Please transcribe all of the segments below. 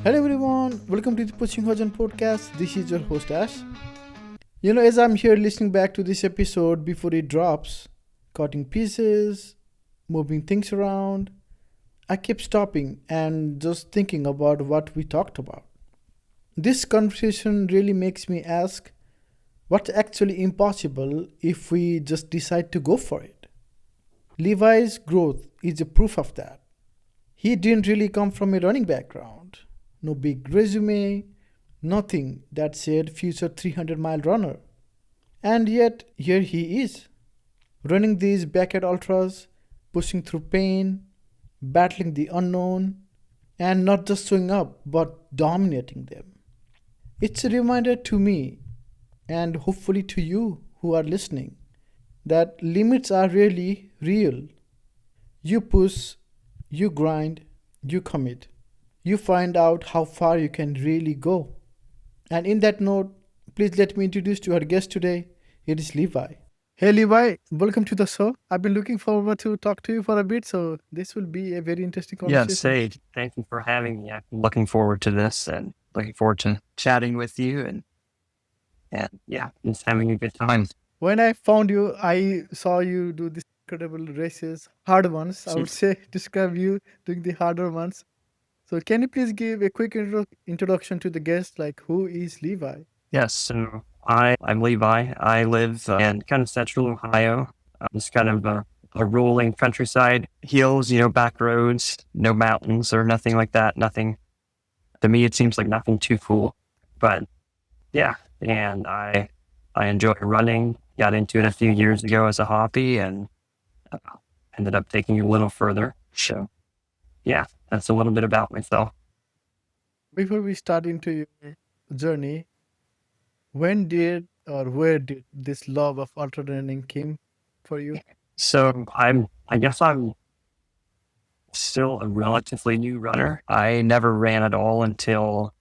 Hello everyone, welcome to the Pushing Horizon podcast. This is your host Ash. As I'm here listening back to this episode before it drops, cutting pieces, moving things around, I kept stopping and just thinking about what we talked about. This conversation really makes me ask what's actually impossible if we just decide to go for it. Levi's growth is a proof of that. He didn't really come from a running background. No big resume, nothing that said future 300-mile runner. And yet, here he is, running these backyard ultras, pushing through pain, battling the unknown, and not just showing up, but dominating them. It's a reminder to me, and hopefully to you who are listening, that limits are really real. You push, you grind, you commit. You find out how far you can really go. And in that note, please let me introduce to our guest today. It is Levi. Hey Levi, welcome to the show. I've been looking forward to talk to you for a bit, so this will be a very interesting Yeah, conversation. Sage, thank you for having me. I'm looking forward to this and looking forward to chatting with you and yeah, just having a good time. When I found you, I saw you do these incredible races, hard ones. I would say describe you doing the harder ones. So can you please give a quick introduction to the guest, like who is Levi? Yes, so I'm Levi. I live in kind of central Ohio, just kind of a rolling countryside, hills, back roads, no mountains or nothing like that. Nothing, to me, it seems like nothing too cool. But yeah, and I enjoy running. Got into it a few years ago as a hobby and uh, ended up taking it a little further. So yeah, that's a little bit about myself. Before we start into your journey, when did or where did this love of ultra running came for you? So I guess I'm still a relatively new runner. I never ran at all until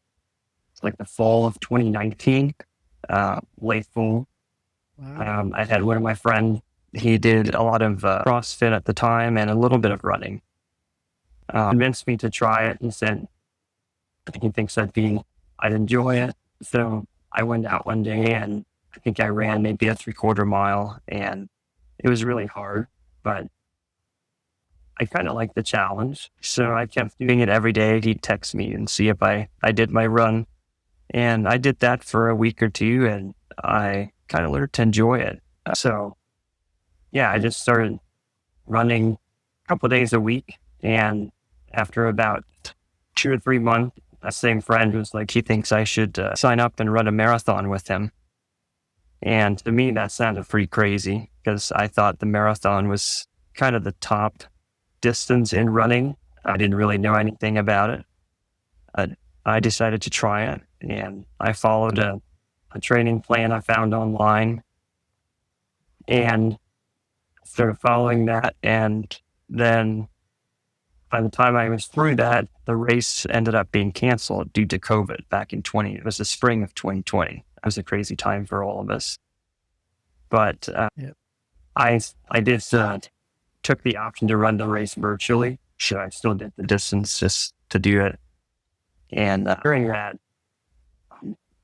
like the fall of 2019, late fall. Wow. I had one of my friends. He did a lot of CrossFit at the time and a little bit of running. Convinced me to try it. He said he thinks I'd enjoy it. So I went out one day and I think I ran maybe a 3/4 mile and it was really hard, but I kind of liked the challenge. So I kept doing it every day. He'd text me and see if I did my run. And I did that for a week or two and I kind of learned to enjoy it. So yeah, I just started running a couple of days a week. And after about 2 or 3 months, that same friend was like, he thinks I should sign up and run a marathon with him. And to me, that sounded pretty crazy because I thought the marathon was kind of the top distance in running. I didn't really know anything about it. But I decided to try it and I followed a training plan I found online and started following that. And then by the time I was through that, the race ended up being canceled due to COVID back in it was the spring of 2020. It was a crazy time for all of us. But Yeah. I did took the option to run the race virtually. So I still did the distance just to do it. And during that,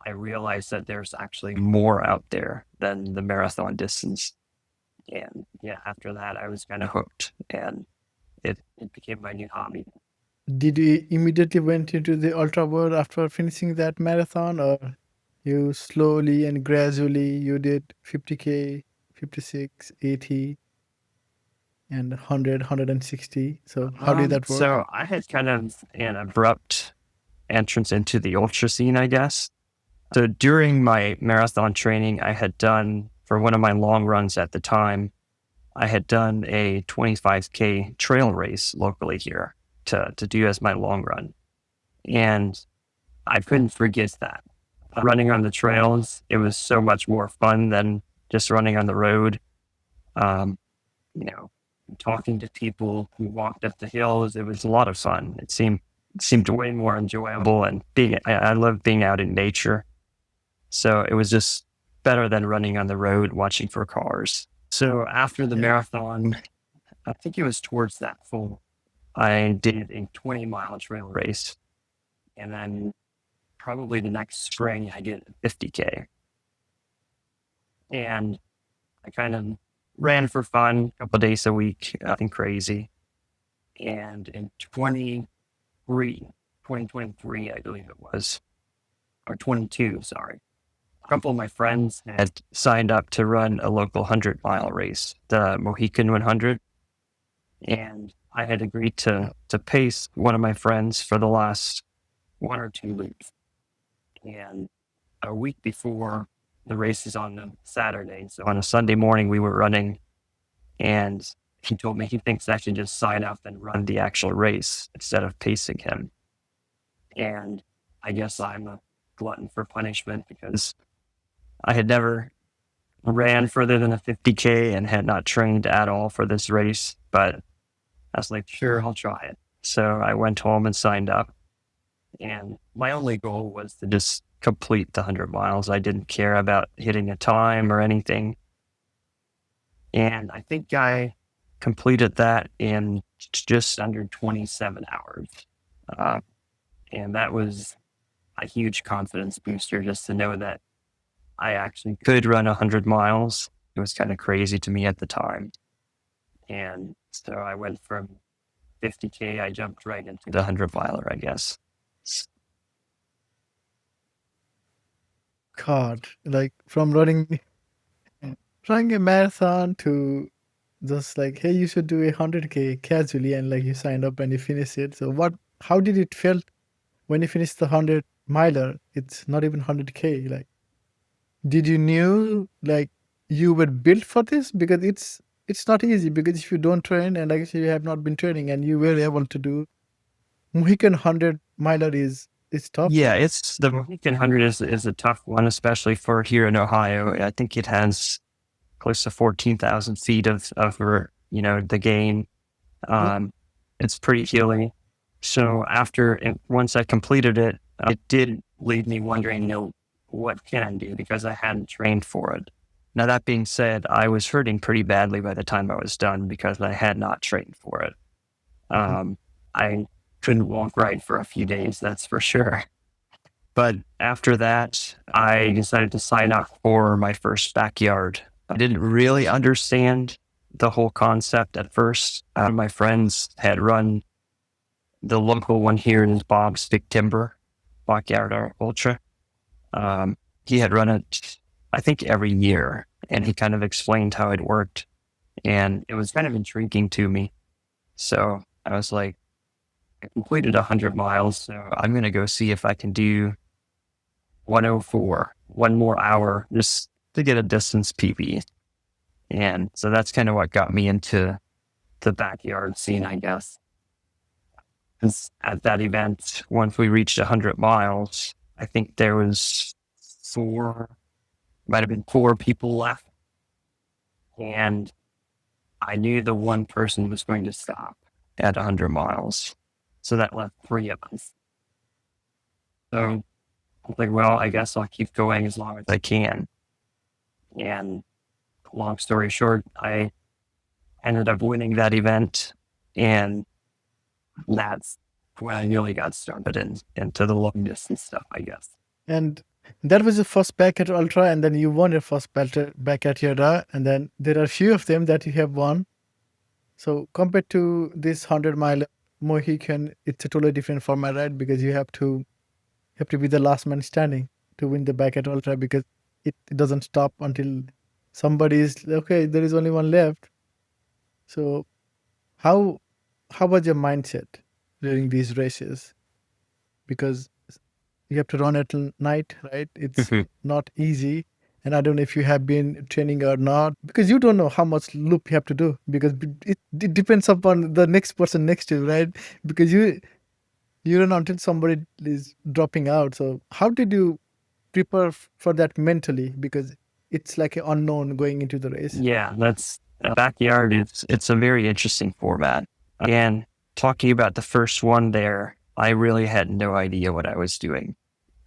I realized that there's actually more out there than the marathon distance. And yeah, after that, I was kind of hooked and it became my new hobby. Did you immediately went into the ultra world after finishing that marathon, or you slowly and gradually you did 50K, 56, 80, and 100, 160? So how did that work? So I had kind of an abrupt entrance into the ultra scene, I guess. So during my marathon training, I had done for one of my long runs at the time, I had done a 25K trail race locally here to do as my long run. And I couldn't forget that. Running on the trails, it was so much more fun than just running on the road. Um, you know, talking to people who walked up the hills, it was a lot of fun. It seemed way more enjoyable and I love being out in nature. So it was just better than running on the road watching for cars. So after the Yeah. marathon, I think it was towards that fall, I did a 20-mile trail race. And then probably the next spring, I did 50K. And I kind of ran for fun a couple of days a week, nothing crazy. And in 2023, I believe it was, or 22, sorry. A couple of my friends had signed up to run a local 100-mile race, the Mohican 100. And I had agreed to pace one of my friends for the last 1 or 2 loops. And a week before the race is on a Saturday, so on a Sunday morning we were running, and he told me he thinks I should just sign up and run the actual race instead of pacing him. And I guess I'm a glutton for punishment because I had never ran further than a 50K and had not trained at all for this race, but I was like, sure, I'll try it. So I went home and signed up, and my only goal was to just complete the 100 miles. I didn't care about hitting a time or anything. And I think I completed that in just under 27 hours. And that was a huge confidence booster just to know that I actually could run 100 miles. It was kind of crazy to me at the time. And so I went from 50K, I jumped right into the 100-miler, I guess. God, like from running a marathon to just like, hey, you should do 100K casually, and like you signed up and you finished it. So how did it feel when you finished the 100-miler? It's not even 100K. Like, did you knew like you were built for this? Because it's not easy, because if you don't train, and like I said, you have not been training, and you were able to do Mohican 100-miler is tough. Yeah, it's the Mohican 100 is a tough one, especially for here in Ohio. I think it has close to 14,000 feet of the gain. It's pretty hilly. So once I completed it, it did leave me wondering, what can I do, because I hadn't trained for it. Now, that being said, I was hurting pretty badly by the time I was done because I had not trained for it. I couldn't walk right for a few days, that's for sure. But after that, I decided to sign up for my first backyard. I didn't really understand the whole concept at first. My friends had run the local one here in Bob's Big Timber, Backyard Ultra. He had run it, I think, every year, and he kind of explained how it worked, and it was kind of intriguing to me. So I was like, I completed 100 miles, so I'm going to go see if I can do 104, 1 more hour, just to get a distance PB. And so that's kind of what got me into the backyard scene, I guess. Because at that event, once we reached 100 miles, I think there was might have been 4 people left. And I knew the one person was going to stop at 100 miles. So that left 3 of us. So I was like, well, I guess I'll keep going as long as I can. And long story short, I ended up winning that event, and that's when I really got started into the long distance stuff, I guess. And that was your first backyard ultra, and then you won your first backyard ultra, and then there are a few of them that you have won. So compared to this 100-mile Mohican, it's a totally different format, right? Because you have to be the last man standing to win the backyard ultra, because it doesn't stop until somebody is okay. There is only one left. So how was your mindset during these races? Because you have to run at night, right? It's not easy. And I don't know if you have been training or not, because you don't know how much loop you have to do, because it depends upon the next person next to you, right? Because you run until somebody is dropping out. So how did you prepare for that mentally? Because it's like an unknown going into the race. Yeah, that's backyard. It's a very interesting format. Again, talking about the first one there, I really had no idea what I was doing.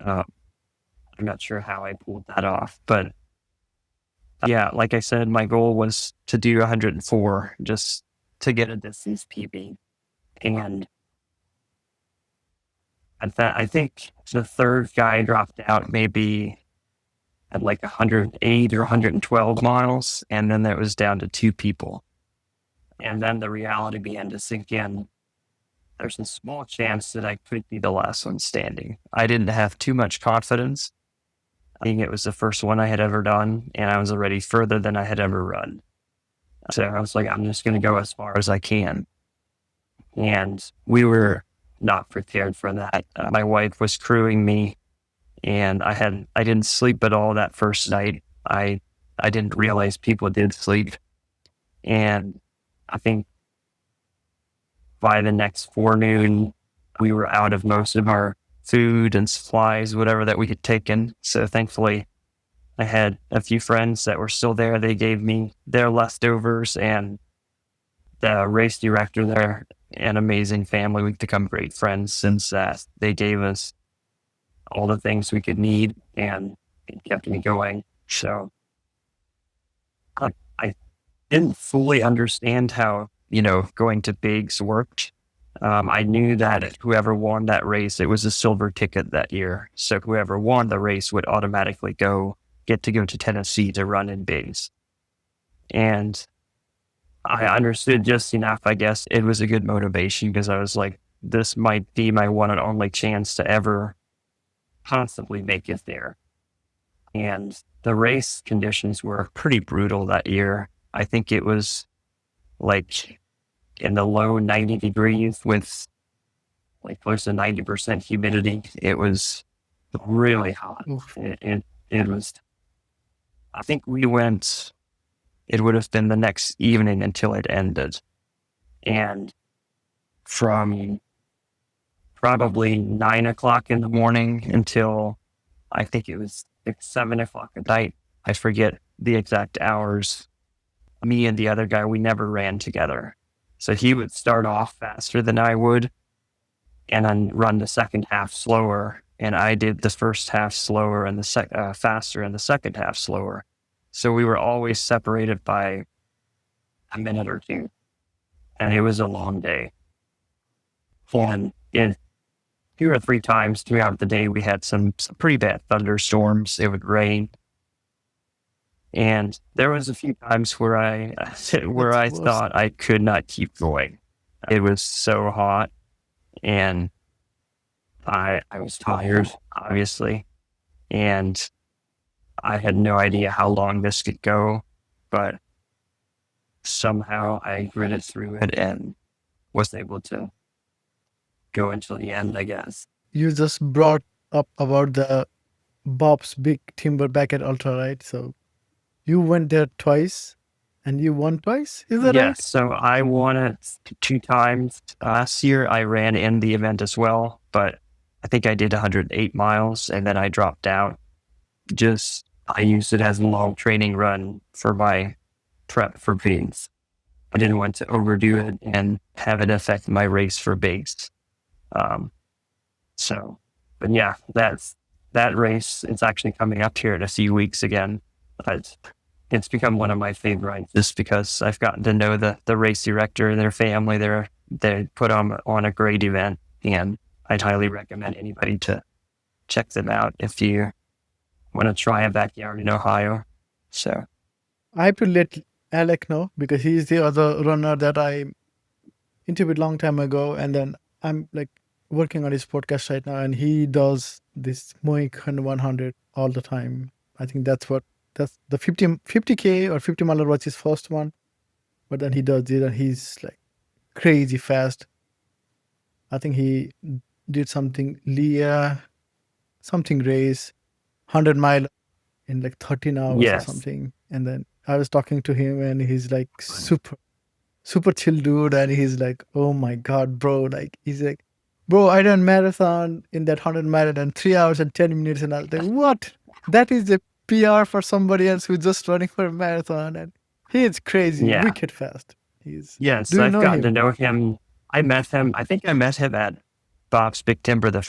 I'm not sure how I pulled that off, but yeah, like I said, my goal was to do 104 just to get a distance PB. And I think the third guy dropped out maybe at like 108 or 112 miles, and then it was down to two people. And then the reality began to sink in. There's a small chance that I could be the last one standing. I didn't have too much confidence. I think it was the first one I had ever done, and I was already further than I had ever run. So I was like, I'm just going to go as far as I can. And we were not prepared for that. My wife was crewing me, and I didn't sleep at all that first night. I didn't realize people did sleep. And I think by the next forenoon, we were out of most of our food and supplies, whatever that we had taken. So thankfully, I had a few friends that were still there. They gave me their leftovers, and the race director there, an amazing family. We've become great friends since that. They gave us all the things we could need, and it kept me going. So I didn't fully understand how, going to bigs worked. I knew that whoever won that race, it was a silver ticket that year. So whoever won the race would automatically get to go to Tennessee to run in bigs. And I understood just enough, I guess. It was a good motivation because I was like, this might be my one and only chance to ever possibly make it there. And the race conditions were pretty brutal that year. I think it was like in the low 90 degrees with like close to 90% humidity. It was really hot. Oof. It was, I think it would have been the next evening until it ended. And from probably 9 o'clock in the morning until I think it was 7 o'clock at night, I forget the exact hours, me and the other guy, we never ran together. So he would start off faster than I would and then run the second half slower. And I did the first half slower and the faster and the second half slower. So we were always separated by a minute or two. And it was a long day. And 2 or 3 times throughout the day, we had some pretty bad thunderstorms. It would rain. And there was a few times where I thought I could not keep going. It was so hot, and I was tired, obviously, and I had no idea how long this could go, but somehow I gritted through it and was able to go until the end, I guess. You just brought up about the Bob's Big Timber back at Ultra, right? So you went there twice and you won twice? Is that right? Yes, so I won it 2 times. Last year I ran in the event as well, but I think I did 108 miles and then I dropped out. I used it as a long training run for my prep for bigs. I didn't want to overdo it and have it affect my race for bigs. But yeah, that race. It's actually coming up here in a few weeks again. But it's become one of my favorites just because I've gotten to know the race director, their family. They put on a great event, and I'd highly recommend anybody to check them out if you want to try a backyard in Ohio. So I have to let Alec know because he's the other runner that I interviewed long time ago, and then I'm like working on his podcast right now, and he does this Mohican 100 all the time. I think that's the 50K or 50 miler was his first one, but then he does it and he's like crazy fast. I think he did something race 100-mile in like 13 hours or yes, something. And then I was talking to him and he's like super chill dude, and he's like, oh my god, bro, like he's like, bro, I done marathon in that 100-mile in 3 hours and 10 minutes, and I was like, what? That is a PR for somebody else who's just running for a marathon, and he is crazy, yeah, wicked fast. yes. Do you I've know gotten to him? know him. I think I met him at Bob's Big Timber the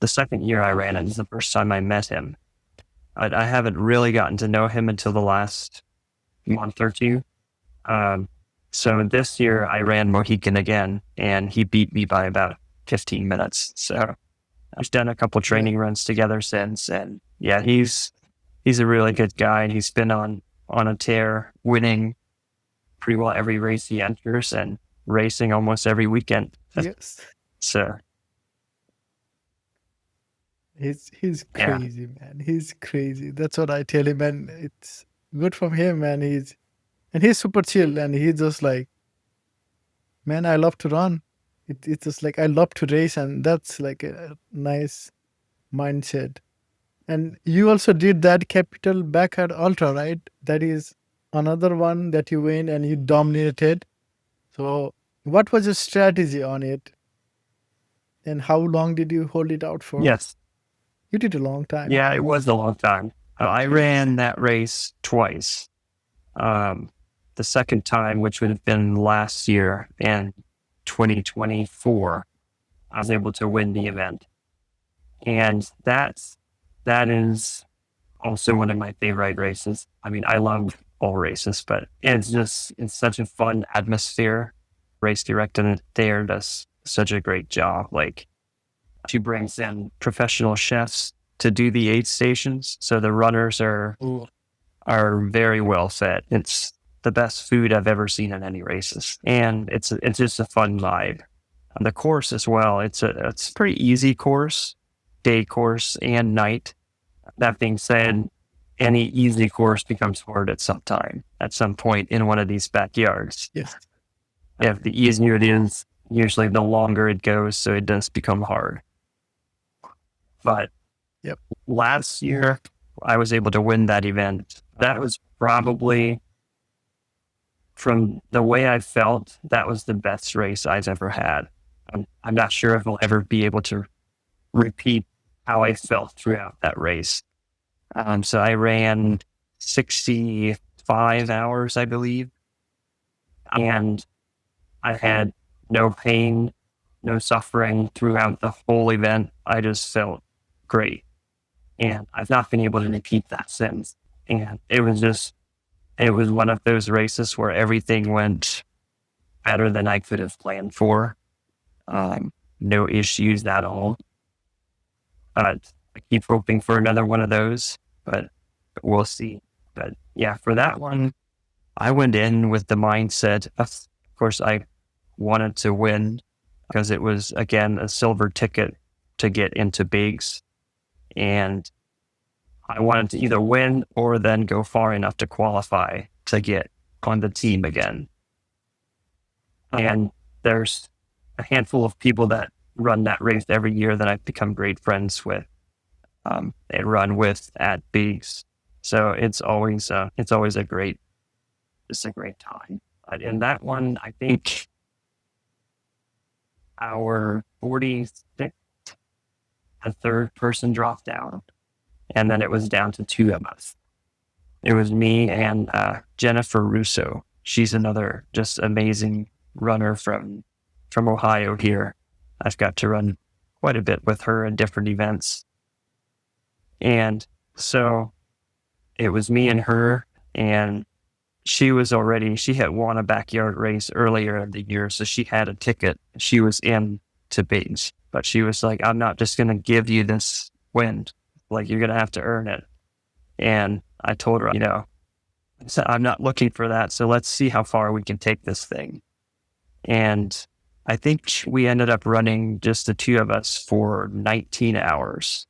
second year I ran it. Is the first time I met him. I haven't really gotten to know him until the last month or two. So this year I ran Mohican again, and he beat me by about 15 minutes. So I've done a couple training runs together since, and yeah, he's a really good guy, and he's been on a tear, winning pretty well every race he enters and racing almost every weekend. Yes. So He's yeah, crazy, man. He's crazy. That's what I tell him, and it's good from him, man. He's super chill, and he's just like, man, I love to run. It's just like I love to race, and that's like a nice mindset. And you also did that Capital Backyard Ultra, right? That is another one that you win and you dominated. So, what was your strategy on it, and how long did you hold it out for? yes, You did a long time. yeah, it was a long time. I ran that race twice. The second time, which would have been last year in 2024, I was able to win the event. And that is also one of my favorite races. I mean, I love all races, but it's such a fun atmosphere. Race director there does such a great job. Like, she brings in professional chefs to do the aid stations. So the runners are very well fed. It's the best food I've ever seen in any races. And it's just a fun vibe. And the course as well, it's a pretty easy course, day course and night. That being said, any easy course becomes hard at some point in one of these backyards. Yes. If the easier it is, usually the longer it goes, so it does become hard. But Yep. last year, I was able to win that event. That was probably, from the way I felt, that was the best race I've ever had. I'm not sure if I'll ever be able to repeat how I felt throughout that race. So I ran 65 hours, I believe, and I had no pain, no suffering throughout the whole event. I just felt great. And I've not been able to repeat that since. And it was one of those races where everything went better than I could have planned for. No issues at all. I keep hoping for another one of those, but we'll see. But yeah, for that one, I went in with the mindset, of course, I wanted to win because it was, again, a silver ticket to get into bigs. And I wanted to either win or then go far enough to qualify to get on the team again. And there's a handful of people that run that race every year that I've become great friends with and run with at bigs. So it's always a great time. But in that one, I think our 46th, a third person dropped out, and then it was down to two of us. It was me and Jennifer Russo. She's another just amazing runner from Ohio here. I've got to run quite a bit with her in different events. And so it was me and her, and she had won a backyard race earlier in the year, so she had a ticket. She was in to bigs, but she was like, I'm not just going to give you this win. Like, you're going to have to earn it. And I told her, I'm not looking for that. So let's see how far we can take this thing. And I think we ended up running just the two of us for 19 hours,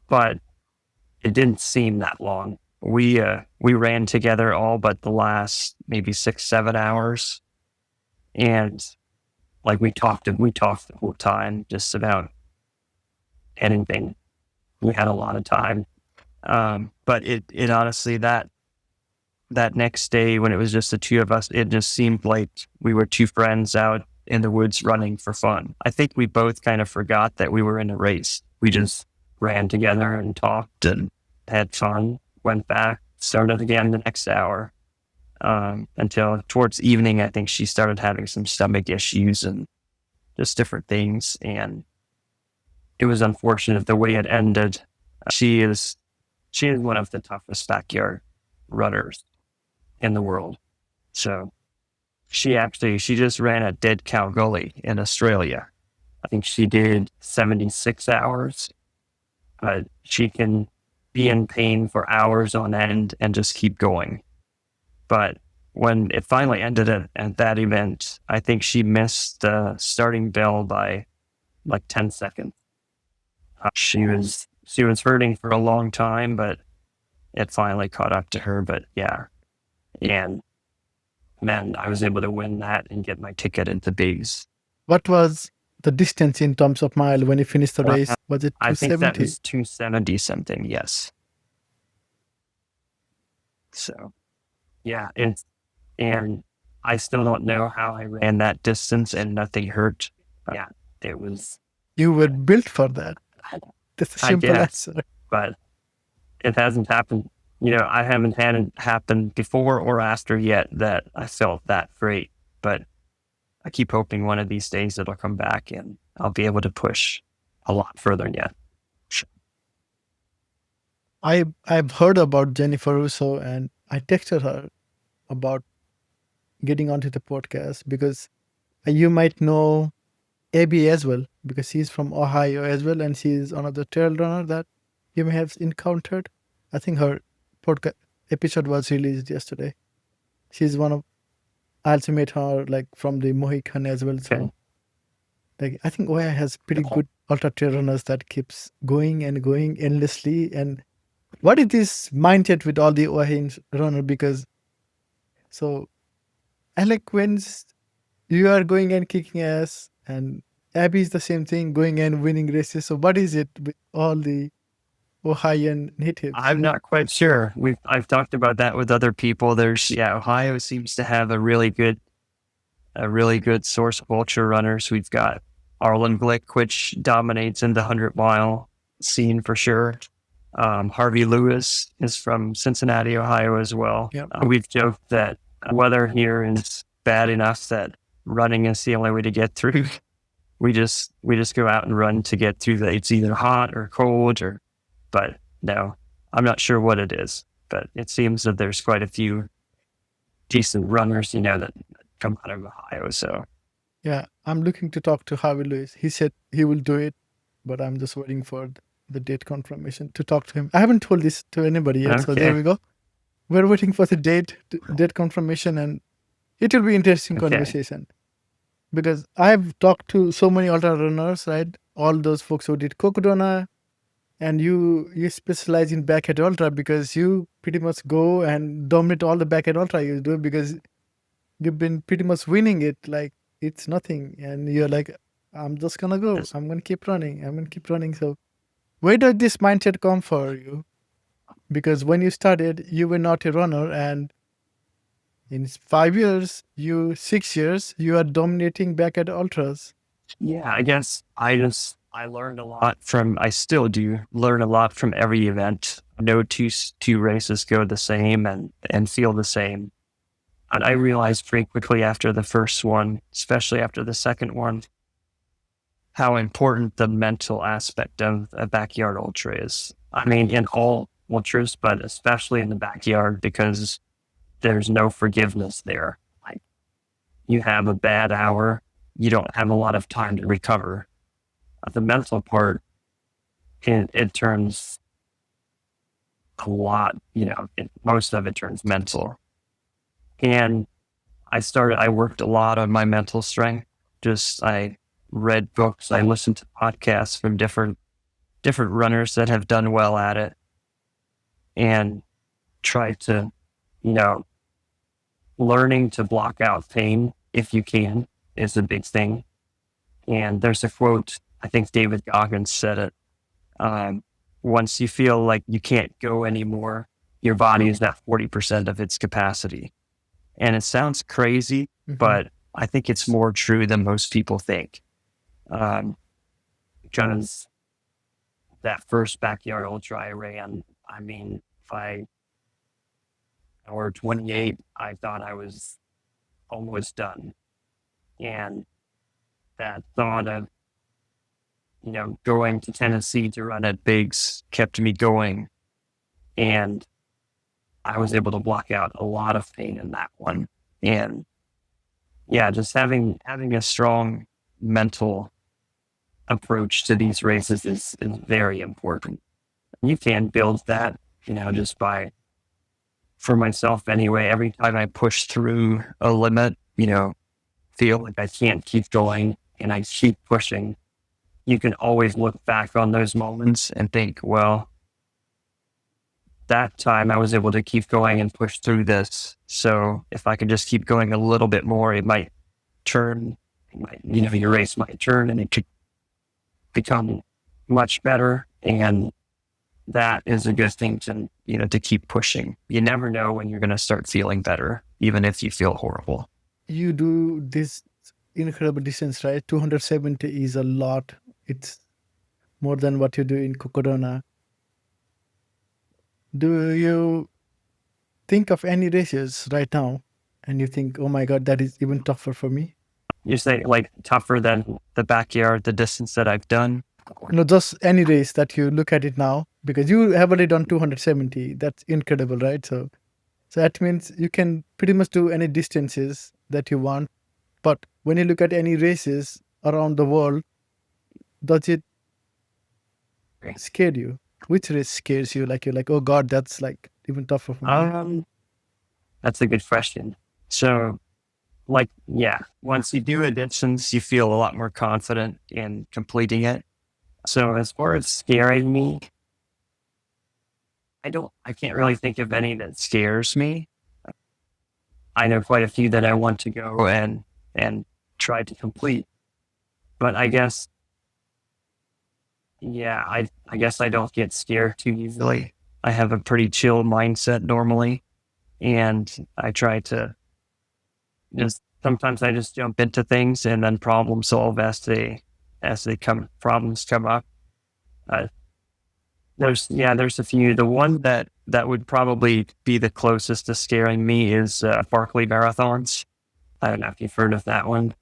but it didn't seem that long. We ran together all but the last maybe 6-7 hours. And like we talked the whole time just about anything. We had a lot of time. But it honestly, that next day when it was just the two of us, it just seemed like we were two friends out in the woods running for fun. I think we both kind of forgot that we were in a race. We just ran together and talked and had fun, went back, started again the next hour, until towards evening. I think she started having some stomach issues and just different things. And it was unfortunate the way it ended. She is one of the toughest backyard runners in the world. So she just ran at Dead Cow Gully in Australia. I think she did 76 hours. She can be in pain for hours on end and just keep going. But when it finally ended at that event, I think she missed the starting bell by like 10 seconds. She was hurting for a long time, but it finally caught up to her. But yeah, and man, I was able to win that and get my ticket into Bigs. What was the distance in terms of mile when you finished the race? Was it I think that 270? was 270 something. Yes. So yeah, and I still don't know how I ran that distance and nothing hurt. Yeah, it was. You were built for that. That's a I simple guess, answer. but it hasn't happened. I haven't had it happen before or after yet that I felt that great. But I keep hoping one of these days it'll come back and I'll be able to push a lot further yet. I've heard about Jennifer Russo, and I texted her about getting onto the podcast because you might know Abby as well, because she's from Ohio as well, and she's another trail runner that you may have encountered. I think her podcast episode was released yesterday. She's one of I also met her like from the Mohican as well. So Okay. like I think Ohio has pretty good ultra trail runners that keeps going and going endlessly. And what is this mindset with all the Ohio runner? Because so I like when you are going and kicking ass, and Abby is the same thing, going and winning races. So what is it with all the Ohioan natives? I'm not quite sure. I've talked about that with other people. Ohio seems to have a really good source of ultra runners. We've got Arlen Glick, which dominates in the 100-mile scene for sure. Harvey Lewis is from Cincinnati, Ohio as well. Yep. We've joked that weather here is bad enough that running is the only way to get through. We just go out and run to get through it's either hot or cold but no, I'm not sure what it is, but it seems that there's quite a few decent runners, that come out of Ohio. So Yeah, I'm looking to talk to Harvey Lewis. He said he will do it, but I'm just waiting for the date confirmation to talk to him. I haven't told this to anybody yet, so there Okay. we go. We're waiting for the date confirmation, and it will be interesting Okay. conversation. Because I've talked to so many ultra runners, right? All those folks who did Cocodona, and you specialize in backyard ultra because you pretty much go and dominate all the backyard ultra you do, because you've been pretty much winning it like it's nothing, and you're like, I'm just gonna go. Yes. I'm gonna keep running. I'm gonna keep running. So, where did this mindset come for you? Because when you started, you were not a runner, and in 5 years, 6 years, you are dominating backyard ultras. Yeah, I guess I learned a lot I still do learn a lot from every event. No two races go the same and feel the same. And I realized pretty quickly after the first one, especially after the second one, how important the mental aspect of a backyard ultra is. I mean, in all ultras, but especially in the backyard, because there's no forgiveness there. Like, you have a bad hour, you don't have a lot of time to recover. The mental part, it turns a lot, most of it turns mental. And I worked a lot on my mental strength. I read books, I listened to podcasts from different runners that have done well at it, and tried to, learning to block out pain if you can is a big thing. And there's a quote, I think David Goggins said it. Once you feel like you can't go anymore, your body is at 40% of its capacity. And it sounds crazy, but I think it's more true than most people think. Because that first backyard ultra I ran, I mean, hour 28, I thought I was almost done. And that thought of, going to Tennessee to run at Bigs kept me going. And I was able to block out a lot of pain in that one. And yeah, just having a strong mental approach to these races is very important. You can build that, just by, for myself anyway, every time I push through a limit, feel like I can't keep going and I keep pushing, you can always look back on those moments and think, well, that time I was able to keep going and push through this. So if I could just keep going a little bit more, it might turn, your race might turn and it could become much better. And that is a good thing to keep pushing. You never know when you're going to start feeling better, even if you feel horrible. You do this incredible distance, right? 270 is a lot. It's more than what you do in Cocodona. Do you think of any races right now and you think, oh my God, that is even tougher for me? You say like tougher than the backyard, the distance that I've done? No, just any race that you look at it now, because you have already done 270. That's incredible, right? So that means you can pretty much do any distances that you want. But when you look at any races around the world, does it scare you? Which race scares you? Like you're like, oh God, that's like even tougher for me. That's a good question. So, once you do a distance, you feel a lot more confident in completing it. So as far as scaring me, I can't really think of any that scares me. I know quite a few that I want to go and try to complete, but I guess, I guess I don't get scared too easily. I have a pretty chill mindset normally, and I try to sometimes I just jump into things and then problem solve as problems come up. There's a few. The one that would probably be the closest to scaring me is Barkley Marathons. I don't know if you've heard of that one.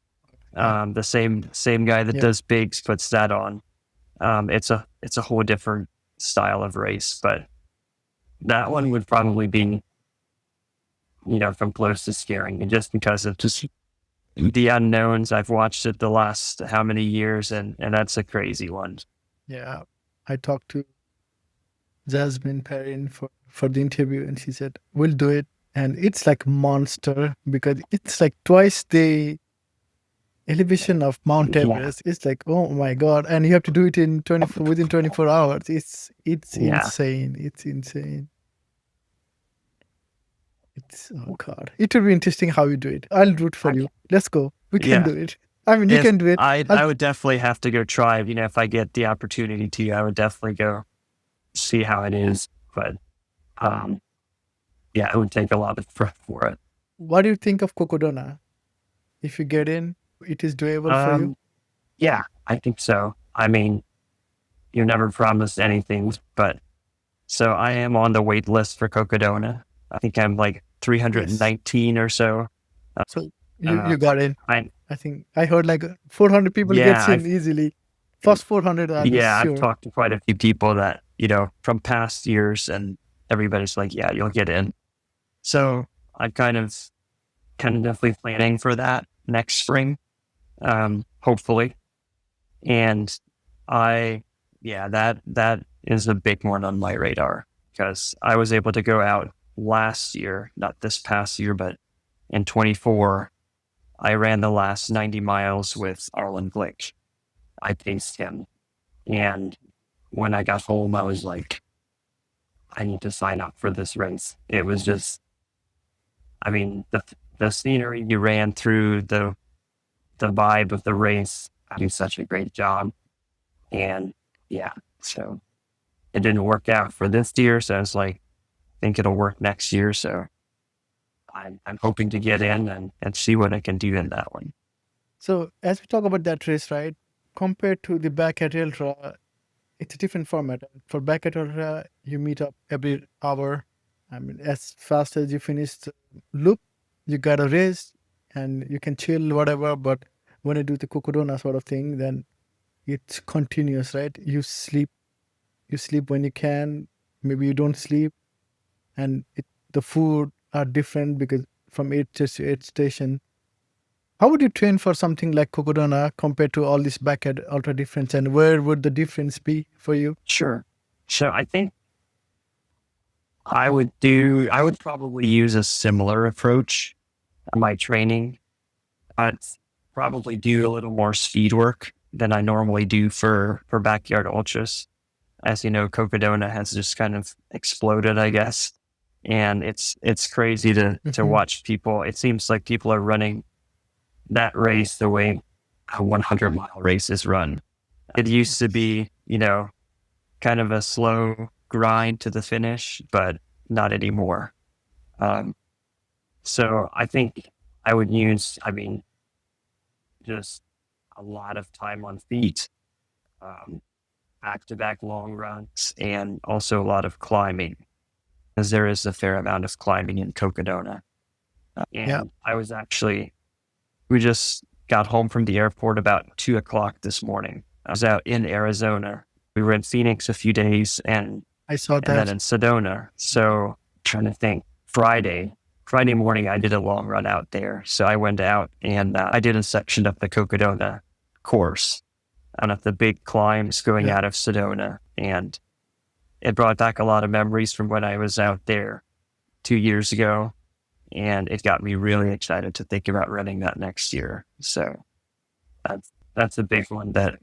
The same guy that does bigs puts that on. It's a whole different style of race, but that one would probably be, from close to scaring me, just because of just the unknowns. I've watched it the last how many years, and that's a crazy one. Yeah, I talked to Jasmine Perrin for the interview, and she said we'll do it, and it's like monster because it's like twice the elevation of Mount Everest. It's like, oh my God, and you have to do it in within 24 hours. It's insane. It's insane. Oh God, it will be interesting how you do it. I'll root for you. Let's go. We can do it. I mean, you can do it. I would definitely have to go try. If I get the opportunity to, I would definitely go see how it is. But it would take a lot of prep for it. What do you think of Cocodona? If you get in, it is doable for you? Yeah, I think so. I mean, you never promised anything, but so I am on the wait list for Cocodona. I think I'm like 319 or so. So you got in. I think I heard like 400 people Yeah, gets in easily. First 400 are Yeah, sure. I've talked to quite a few people that, from past years, and everybody's like, yeah, you'll get in. So I'm kind of definitely planning for that next spring, hopefully. And that is a big one on my radar, because I was able to go out last year, not this past year, but in 24, I ran the last 90 miles with Arlen Glick. I paced him. And when I got home, I was like, I need to sign up for this race. It was just, I mean, the scenery you ran through, the vibe of the race, I do such a great job. And so it didn't work out for this year. So I was like, I think it'll work next year. So I'm hoping to get in and see what I can do in that one. So as we talk about that race, right, compared to the backyard ultra, it's a different format. For backyard ultra, you meet up every hour. I mean, as fast as you finish the loop, you got a race and you can chill, whatever. But when you do the Cocodona sort of thing, then it's continuous, right? You sleep when you can. Maybe you don't sleep, and the food are different because from each station. How would you train for something like Cocodona compared to all this backyard ultra difference, and where would the difference be for you? Sure. So I think I would probably use a similar approach in my training. I'd probably do a little more speed work than I normally do for backyard ultras. As you know, Cocodona has just kind of exploded, I guess. And it's crazy to Hmm. watch people. It seems like people are running that race the way a 100-mile race is run. It used to be, kind of a slow grind to the finish, but not anymore. Um, so I think I would use, just a lot of time on feet, um, back-to-back long runs, and also a lot of climbing, because there is a fair amount of climbing in Cocodona. Yeah. And we just got home from the airport about 2 o'clock this morning. I was out in Arizona. We were in Phoenix a few days I saw and then that. in Sedona. So trying to think, Friday morning, I did a long run out there. So I went out and I did a section of the Cocodona course and of the big climbs going Yeah. out of Sedona. And it brought back a lot of memories from when I was out there 2 years ago. And it got me really excited to think about running that next year. So that's a big one that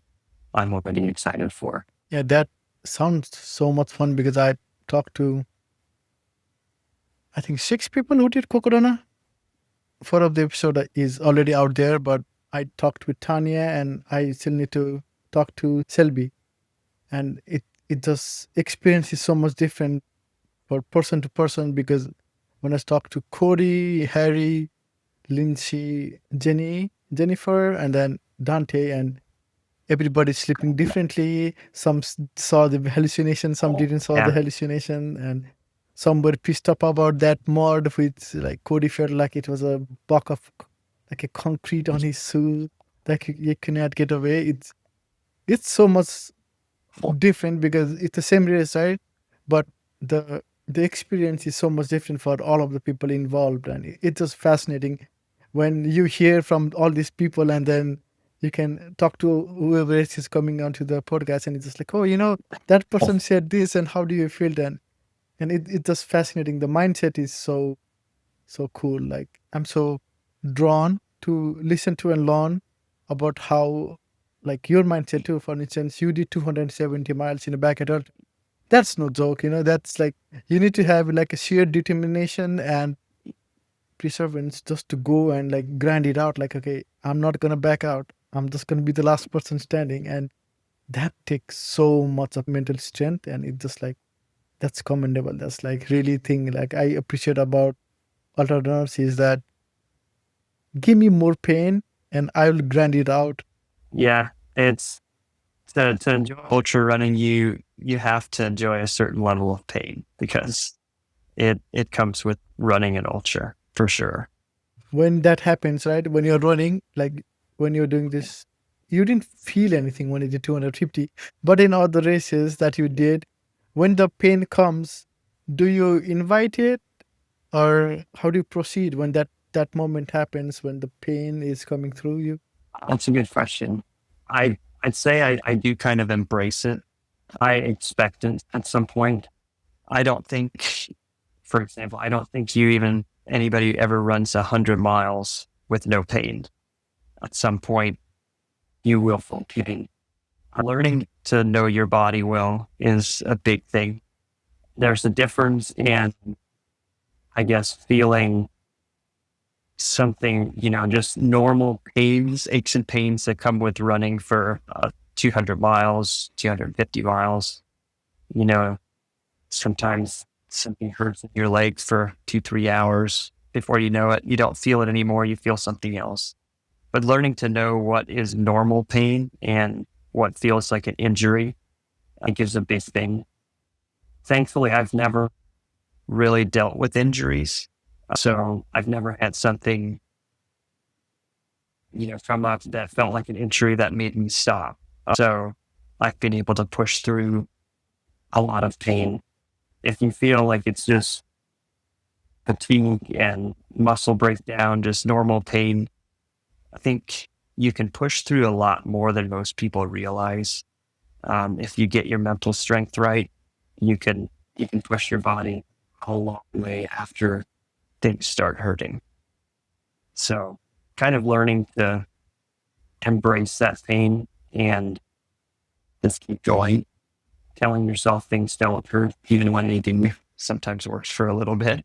I'm already excited for. Yeah, that sounds so much fun because I talked to, I think, 6 people who did Cocodona. 4 of the episode is already out there, but I talked with Tanya and I still need to talk to Selby. And it just experience is so much different for person to person because when I talk to Cody, Harry, Lindsay, Jennifer, and then Dante, and everybody's sleeping differently. Some saw the hallucination, some didn't saw the Yeah. hallucination, and some were pissed up about that mud, which like Cody felt like it was a block of like a concrete on his shoe that he cannot get away. It's so much different because it's the same race, right? But the experience is so much different for all of the people involved, and it's just fascinating when you hear from all these people, and then you can talk to whoever else is coming onto the podcast, and it's just like, oh, that person said this, and how do you feel then? And it's just fascinating. The mindset is so cool. Like I'm so drawn to listen to and learn about how like your mindset too. For instance, you did 270 miles in a back adult. That's no joke, that's like you need to have like a sheer determination and perseverance just to go and like grind it out. Like, okay, I'm not gonna back out. I'm just gonna be the last person standing. And that takes so much of mental strength, and it's just like that's commendable. That's like really thing like I appreciate about ultrarunners is that give me more pain and I will grind it out. Yeah. It's to enjoy ultra running, you have to enjoy a certain level of pain because it comes with running an ultra for sure. When that happens, right? When you're running, like when you're doing this, you didn't feel anything when you did 250. But in all the races that you did, when the pain comes, do you invite it, or how do you proceed when that moment happens when the pain is coming through you? That's a good question. I'd say I do kind of embrace it. I expect it at some point. I don't think, for example, I don't think anybody ever runs 100 miles with no pain. At some point, you will feel pain. Learning to know your body well is a big thing. There's a difference in, I guess, feeling something, just normal pains, aches and pains that come with running for 200 miles, 250 miles. You know, sometimes something hurts in your legs for 2, 3 hours. Before you know it, you don't feel it anymore. You feel something else. But learning to know what is normal pain and what feels like an injury, I think is a big thing. Thankfully, I've never really dealt with injuries. So I've never had something, come up that felt like an injury that made me stop. So I've been able to push through a lot of pain. If you feel like it's just fatigue and muscle breakdown, just normal pain, I think you can push through a lot more than most people realize. If you get your mental strength right, you can push your body a long way after things start hurting. So kind of learning to embrace that pain and just keep going, telling yourself things don't hurt, even when they do, sometimes works for a little bit.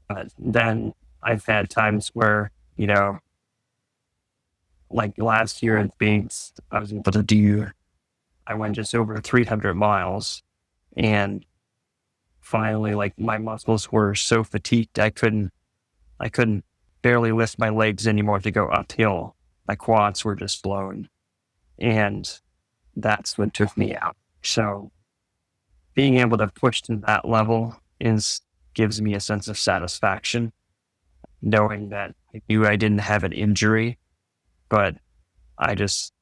But then I've had times where, like last year at Binks, I was able to I went just over 300 miles, and finally, like, my muscles were so fatigued, I couldn't barely lift my legs anymore to go uphill. My quads were just blown, and that's what took me out. So being able to push to that level gives me a sense of satisfaction, knowing that I knew I didn't have an injury, but I just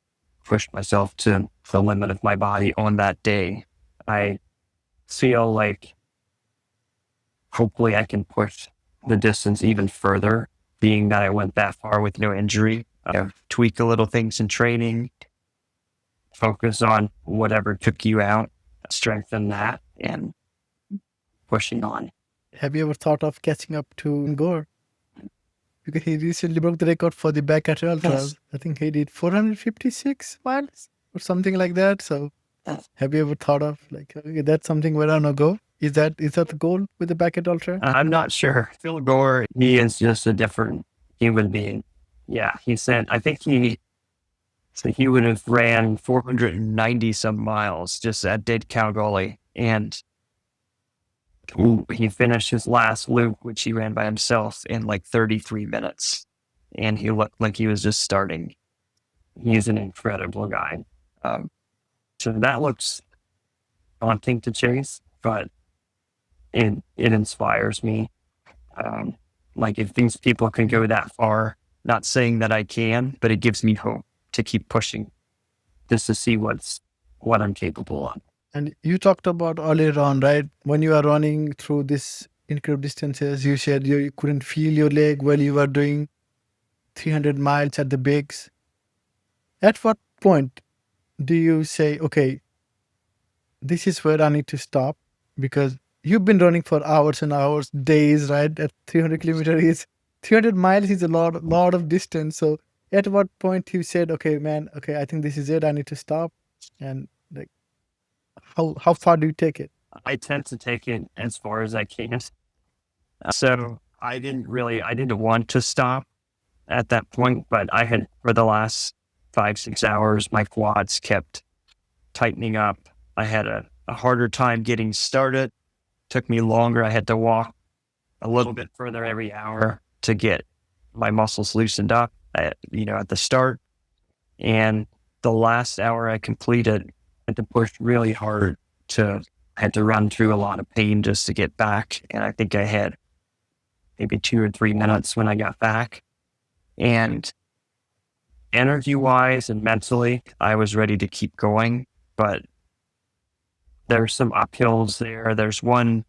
pushed myself to the limit of my body on that day. I feel like hopefully I can push the distance even further, being that I went that far with no injury. Tweak a little things in training, focus on whatever took you out, strengthen that, and pushing on. Have you ever thought of catching up to Gore? Because he recently broke the record for the backcountry ultras. Yes. I think he did 456 miles or something like that. So have you ever thought of like, okay, that's something where I want to go? Is that the goal with the backcountry ultra? I'm not sure. Phil Gore, he is just a different human being. Yeah, I think he would have ran 490 some miles just at Dead Cow Gully. And he finished his last loop, which he ran by himself, in like 33 minutes. And he looked like he was just starting. He's an incredible guy. So that looks daunting to chase, but it inspires me. Like, if these people can go that far, not saying that I can, but it gives me hope to keep pushing just to see what I'm capable of. And you talked about earlier on, right? When you are running through this incredible distances, you said you couldn't feel your leg while you were doing 300 miles at the bigs. At what point do you say, okay, this is where I need to stop? Because you've been running for hours and hours, days, right? At 300 miles is a lot of distance. So at what point you said, okay, man, okay, I think this is it. I need to stop. And like, how far do you take it? I tend to take it as far as I can. So I didn't want to stop at that point, but I had, for the last 5-6 hours, my quads kept tightening up. I had a harder time getting started. Took me longer. I had to walk a little bit further every hour to get my muscles loosened up at the start. And the last hour I completed, I had to push really hard I had to run through a lot of pain just to get back. And I think I had maybe 2 or 3 minutes when I got back. And energy-wise and mentally, I was ready to keep going, but there's some uphills there. There's one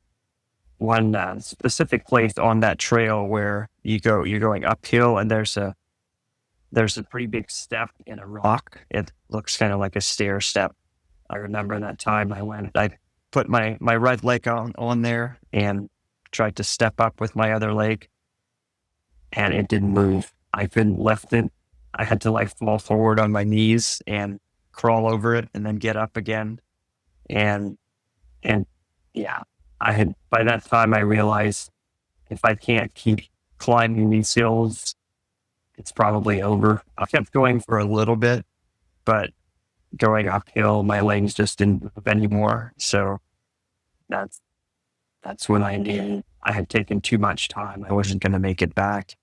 specific place on that trail where you're going uphill, and there's a pretty big step in a rock. It looks kind of like a stair step. I remember that time I put my right leg on there and tried to step up with my other leg, and it didn't move. I couldn't lift it. I had to fall forward on my knees and crawl over it and then get up again. And yeah, by that time I realized if I can't keep climbing these hills, it's probably over. I kept going for a little bit, but going uphill, my legs just didn't move anymore. So that's when I knew I had taken too much time. I wasn't going to make it back.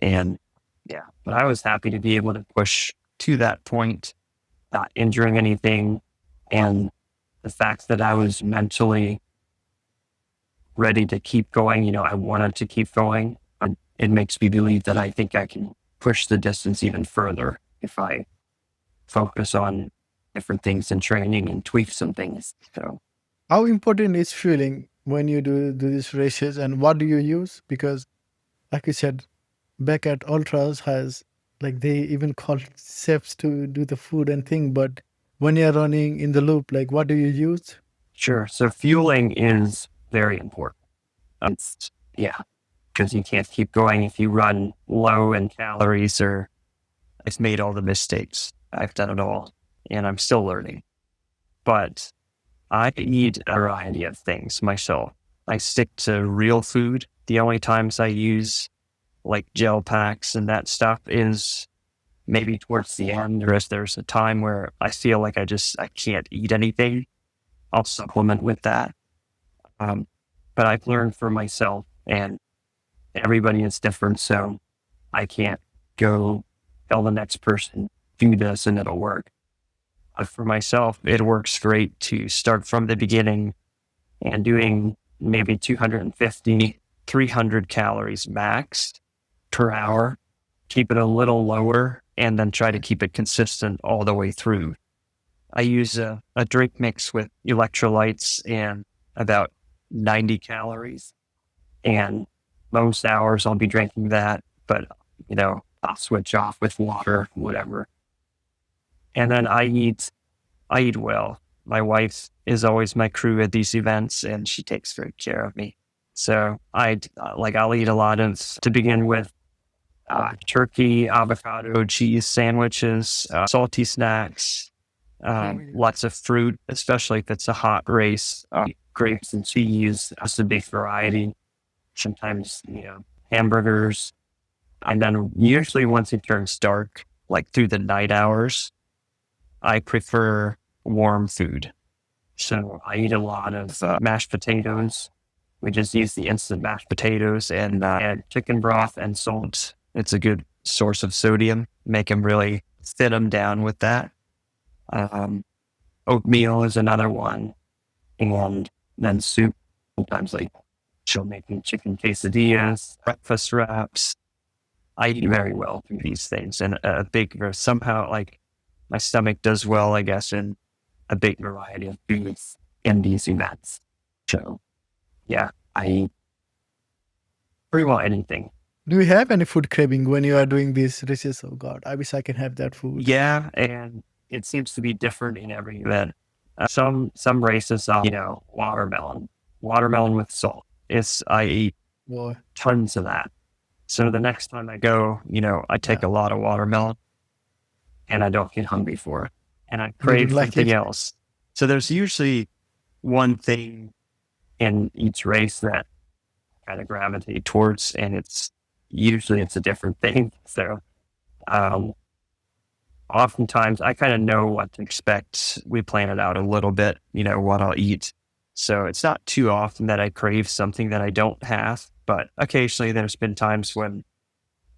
And yeah, but I was happy to be able to push to that point, not injuring anything. And the fact that I was mentally ready to keep going, I wanted to keep going. It makes me believe that I think I can push the distance even further if I focus on different things in training and tweak some things. So, how important is fueling when you do these races, and what do you use? Because like you said, back at ultras has Like they even call chefs to do the food and thing. But when you're running in the loop, like what do you use? Sure. So fueling is very important. It's, yeah, because you can't keep going if you run low in calories, or I've made all the mistakes. I've done it all and I'm still learning. But I eat a variety of things myself. I stick to real food. The only times I use like gel packs and that stuff is maybe towards the end, or if there's a time where I feel like I can't eat anything, I'll supplement with that. Um, but I've learned for myself, and everybody is different, so I can't go tell the next person, do this and it'll work. But for myself, it works great to start from the beginning and doing maybe 250, 300 calories max per hour, keep it a little lower, and then try to keep it consistent all the way through. I use a drink mix with electrolytes and about 90 calories. And most hours I'll be drinking that, but I'll switch off with water, whatever. And then I eat well. My wife is always my crew at these events, and she takes great care of me. So I'll eat a lot of, to begin with, turkey, avocado, cheese sandwiches, salty snacks, lots of fruit, especially if it's a hot race, grapes and cheese. That's a big variety. Sometimes, hamburgers. And then usually once it turns dark, like through the night hours, I prefer warm food. So I eat a lot of mashed potatoes. We just use the instant mashed potatoes and add chicken broth and salt. It's a good source of sodium. Make them really thin them down with that. Oatmeal is another one. And then soup. Sometimes like she'll make me chicken quesadillas, breakfast wraps. I eat very well through these things, and somehow like my stomach does well, I guess, in a big variety of foods in these events. So yeah, I eat pretty well anything. Do you have any food craving when you are doing these races? Oh God, I wish I can have that food. Yeah, and it seems to be different in every event. Some races, watermelon with salt. I eat Boy. tons of that. So the next time I go, I take a lot of watermelon, and I don't get hungry for it, and I crave something else. So there's usually one thing in each race that I kind of gravitate towards, and it's a different thing. So oftentimes I kind of know what to expect. We plan it out a little bit, what I'll eat. So it's not too often that I crave something that I don't have, but occasionally there's been times when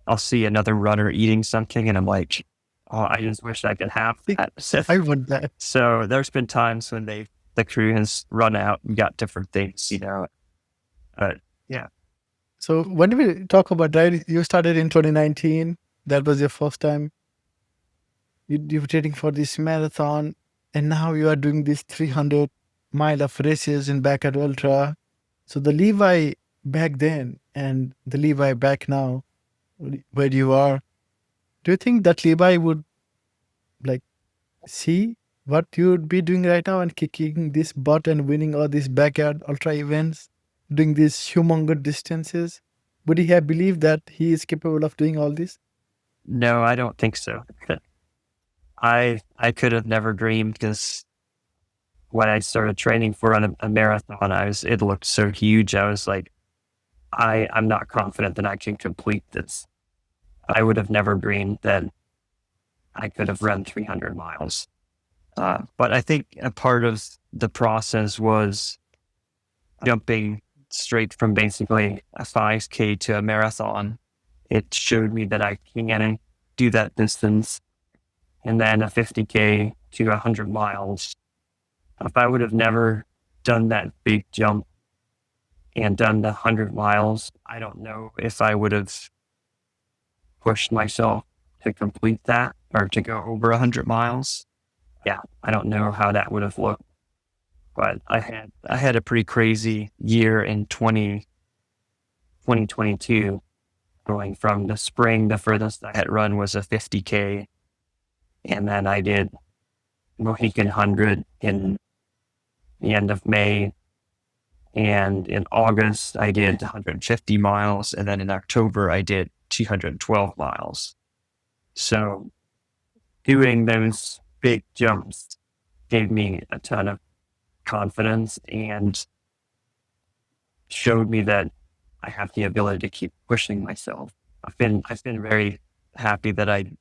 I'll see another runner eating something and I'm like, oh, I just wish I could have that. I want that. So there's been times when the crew has run out and got different things, but yeah. So when we talk about diet, you started in 2019. That was your first time. You were training for this marathon, and now you are doing this 300-mile of races in Backyard Ultra. So the Levi back then and the Levi back now, where you are, do you think that Levi would like see what you would be doing right now and kicking this butt and winning all these Backyard Ultra events, doing these humongous distances? Would he have believed that he is capable of doing all this? No, I don't think so. I could have never dreamed, because when I started training for a marathon, it looked so huge. I was like, I'm not confident that I can complete this. I would have never dreamed that I could have run 300 miles. But I think a part of the process was jumping straight from basically a 5K to a marathon. It showed me that I can do that distance. And then a 50K to 100 miles. If I would have never done that big jump and done the 100 miles, I don't know if I would have pushed myself to complete that or to go over 100 miles. Yeah, I don't know how that would have looked. But I had a pretty crazy year in 2022. going from the spring, the furthest I had run was a 50K. And then I did Mohican 100 in the end of May. And in August, I did 150 miles. And then in October, I did 212 miles. So doing those big jumps gave me a ton of confidence and showed me that I have the ability to keep pushing myself. I've been very happy that I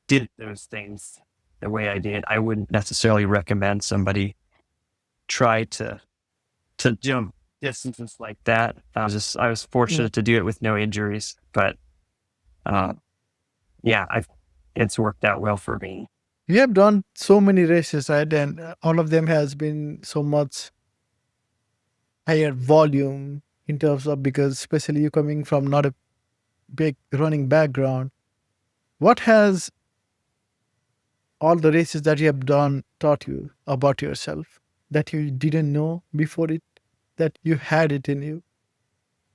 did those things the way I did. I wouldn't necessarily recommend somebody try to jump distances like that. I was fortunate to do it with no injuries, but it's worked out well for me. You have done so many races, right? And all of them has been so much higher volume in terms of, because especially you coming from not a big running background, what has all the races that you have done taught you about yourself that you didn't know before it, that you had it in you?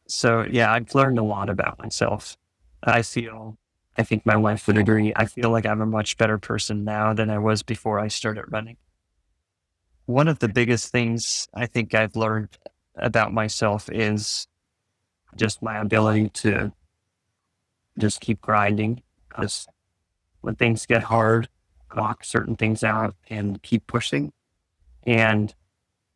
So yeah, I've learned a lot about myself. I think my wife would agree. I feel like I'm a much better person now than I was before I started running. One of the biggest things I think I've learned about myself is just my ability to just keep grinding. Because when things get hard, block certain things out and keep pushing. And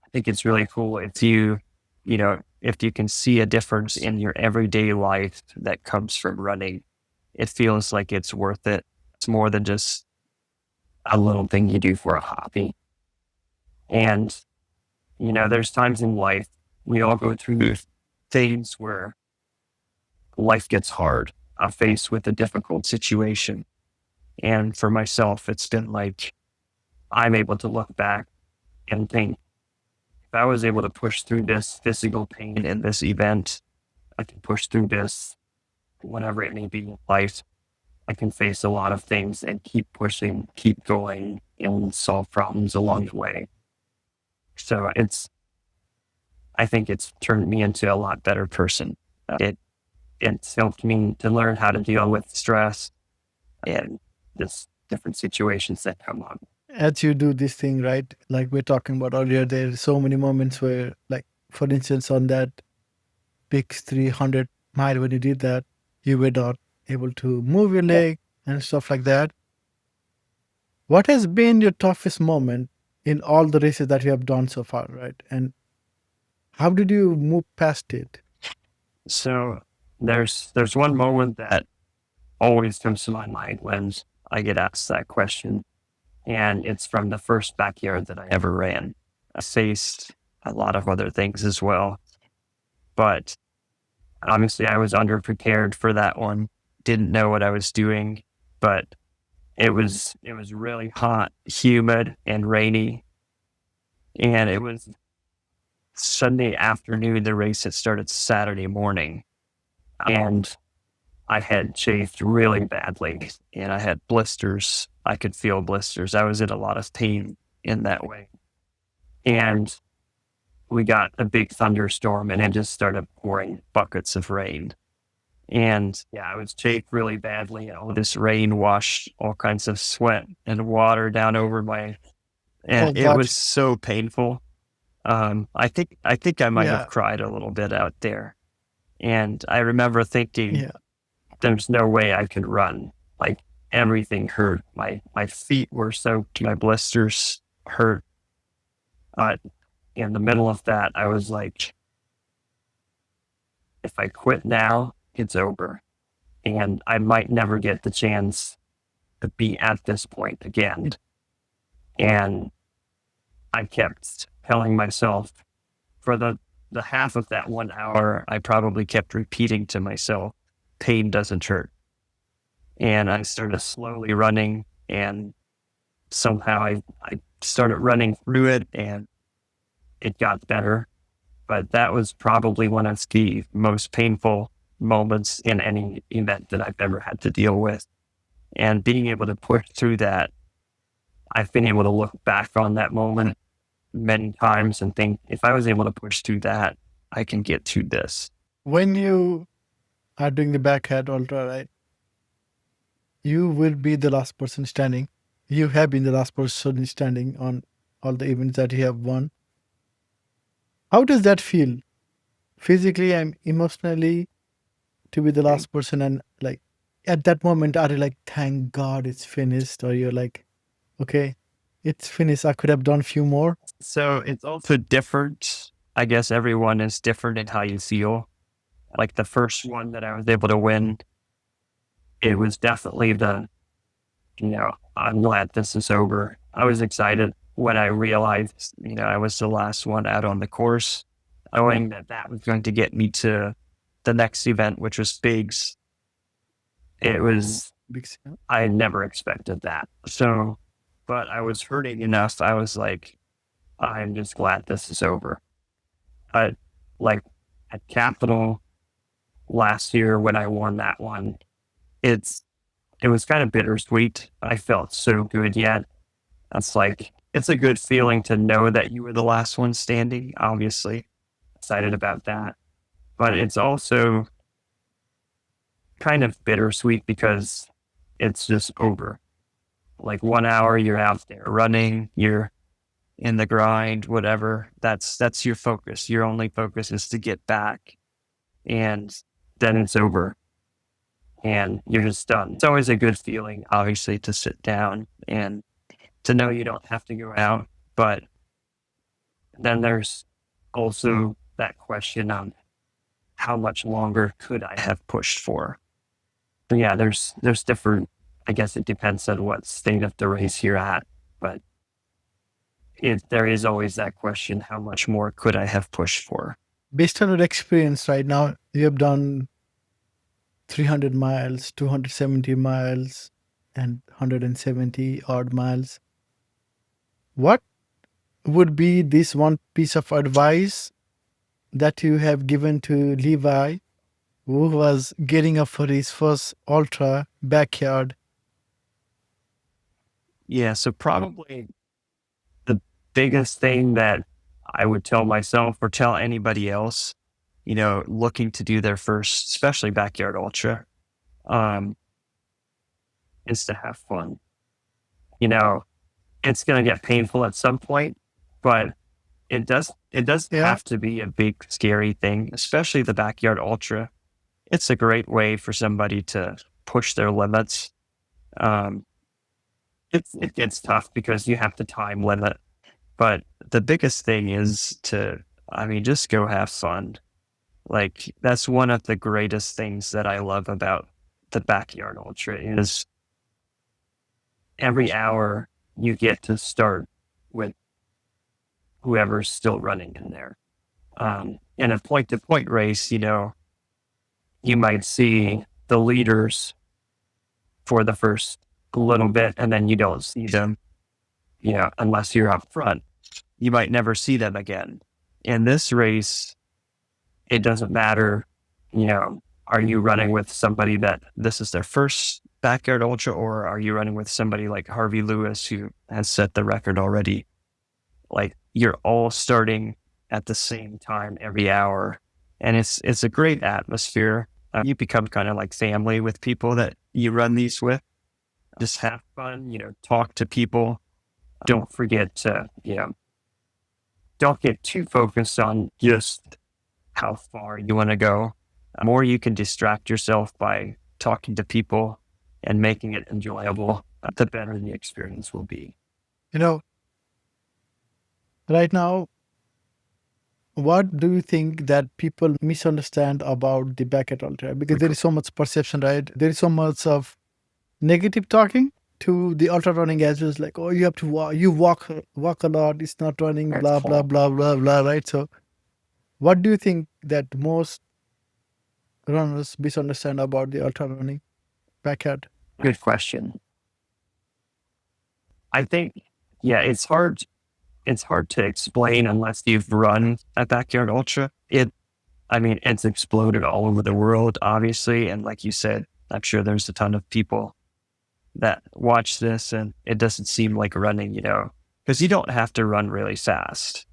I think it's really cool if you can see a difference in your everyday life that comes from running. It feels like it's worth it. It's more than just a little thing you do for a hobby. And, there's times in life we all go through things where life gets hard. I'm faced with a difficult situation. And for myself, it's been like I'm able to look back and think, if I was able to push through this physical pain in this event, I can push through this, whatever it may be in life. I can face a lot of things and keep pushing, keep going, and solve problems along the way. So I think it's turned me into a lot better person. It's helped me to learn how to deal with stress and just different situations that come up. As you do this thing, right? Like we're talking about earlier, there's so many moments where, like, for instance, on that big 300 mile, when you did that, you were not able to move your leg and stuff like that. What has been your toughest moment in all the races that you have done so far, right? And how did you move past it? So there's one moment that always comes to my mind when I get asked that question. And it's from the first backyard that I ever ran. I faced a lot of other things as well. But obviously I was underprepared for that one. Didn't know what I was doing, but it was really hot, humid, and rainy. And it was Sunday afternoon. The race had started Saturday morning. And I had chafed really badly and I had blisters. I could feel blisters. I was in a lot of pain in that way. And we got a big thunderstorm and it just started pouring buckets of rain. And yeah, I was chafed really badly. All this rain washed all kinds of sweat and water down over and it was so painful. I think I might have cried a little bit out there. And I remember thinking, there's no way I could run. Like, everything hurt. My feet were soaked. My blisters hurt. In the middle of that, I was like, if I quit now, it's over. And I might never get the chance to be at this point again. And I kept telling myself, for the half of that 1 hour, I probably kept repeating to myself, pain doesn't hurt. And I started slowly running, and somehow I started running through it and it got better. But that was probably one of the most painful moments in any event that I've ever had to deal with. And being able to push through that, I've been able to look back on that moment many times and think, if I was able to push through that, I can get to this. When you are doing the backyard ultra, right? You will be the last person standing. You have been the last person standing on all the events that you have won. How does that feel physically and emotionally to be the last person? And like at that moment, are you like, thank God it's finished? Or you're like, okay, it's finished. I could have done a few more. So it's also different. I guess everyone is different in how you feel. Like the first one that I was able to win, it was definitely I'm glad this is over. I was excited when I realized, I was the last one out on the course, knowing that that was going to get me to the next event, which was Bigs. It was, Big scale. I never expected that. So, but I was hurting enough. I was like, I'm just glad this is over. I, like at Capital last year when I won that one, it's it was kind of bittersweet. I felt so good yet. That's like it's a good feeling to know that you were the last one standing, obviously. Excited about that. But it's also kind of bittersweet because it's just over. Like 1 hour you're out there running, you're in the grind, whatever. That's your focus. Your only focus is to get back and then it's over. And you're just done. It's always a good feeling, obviously, to sit down and to know you don't have to go out. But then there's also that question on how much longer could I have pushed for? So yeah, there's different. I guess it depends on what state of the race you're at, but there is always that question: how much more could I have pushed for? Based on your experience right now, you have done 300 miles, 270 miles, and 170 odd miles. What would be this one piece of advice that you have given to Levi, who was getting up for his first ultra backyard? Yeah, so probably the biggest thing that I would tell myself or tell anybody else, looking to do their first, especially backyard ultra, um, is to have fun. It's going to get painful at some point, but it doesn't Yeah. have to be a big scary thing, especially the backyard ultra. It's a great way for somebody to push their limits. Um, it gets tough because you have the time limit, but the biggest thing is just go have fun. Like that's one of the greatest things that I love about the backyard ultra is every hour you get to start with whoever's still running in there. In a point to point race, you might see the leaders for the first little bit and then you don't see them, unless you're up front. You might never see them again. In this race, it doesn't matter, are you running with somebody that this is their first backyard ultra, or are you running with somebody like Harvey Lewis who has set the record already? Like you're all starting at the same time every hour. And it's a great atmosphere. You become kind of like family with people that you run these with. Just have fun, talk to people. Don't forget to, don't get too focused on just how far you want to go. The more you can distract yourself by talking to people and making it enjoyable, the better the experience will be. Right now, what do you think that people misunderstand about the backyard ultra? Because there is so much perception, right? There is so much of negative talking to the ultra running as well. It's like, oh, you have to walk, you walk a lot, it's not running, blah, blah, blah, blah, blah, right? So what do you think that most runners misunderstand about the ultra running backyard? Good question. I think, yeah, it's hard to explain unless you've run a backyard ultra. It's exploded all over the world, obviously. And like you said, I'm sure there's a ton of people that watch this and it doesn't seem like running, because you don't have to run really fast.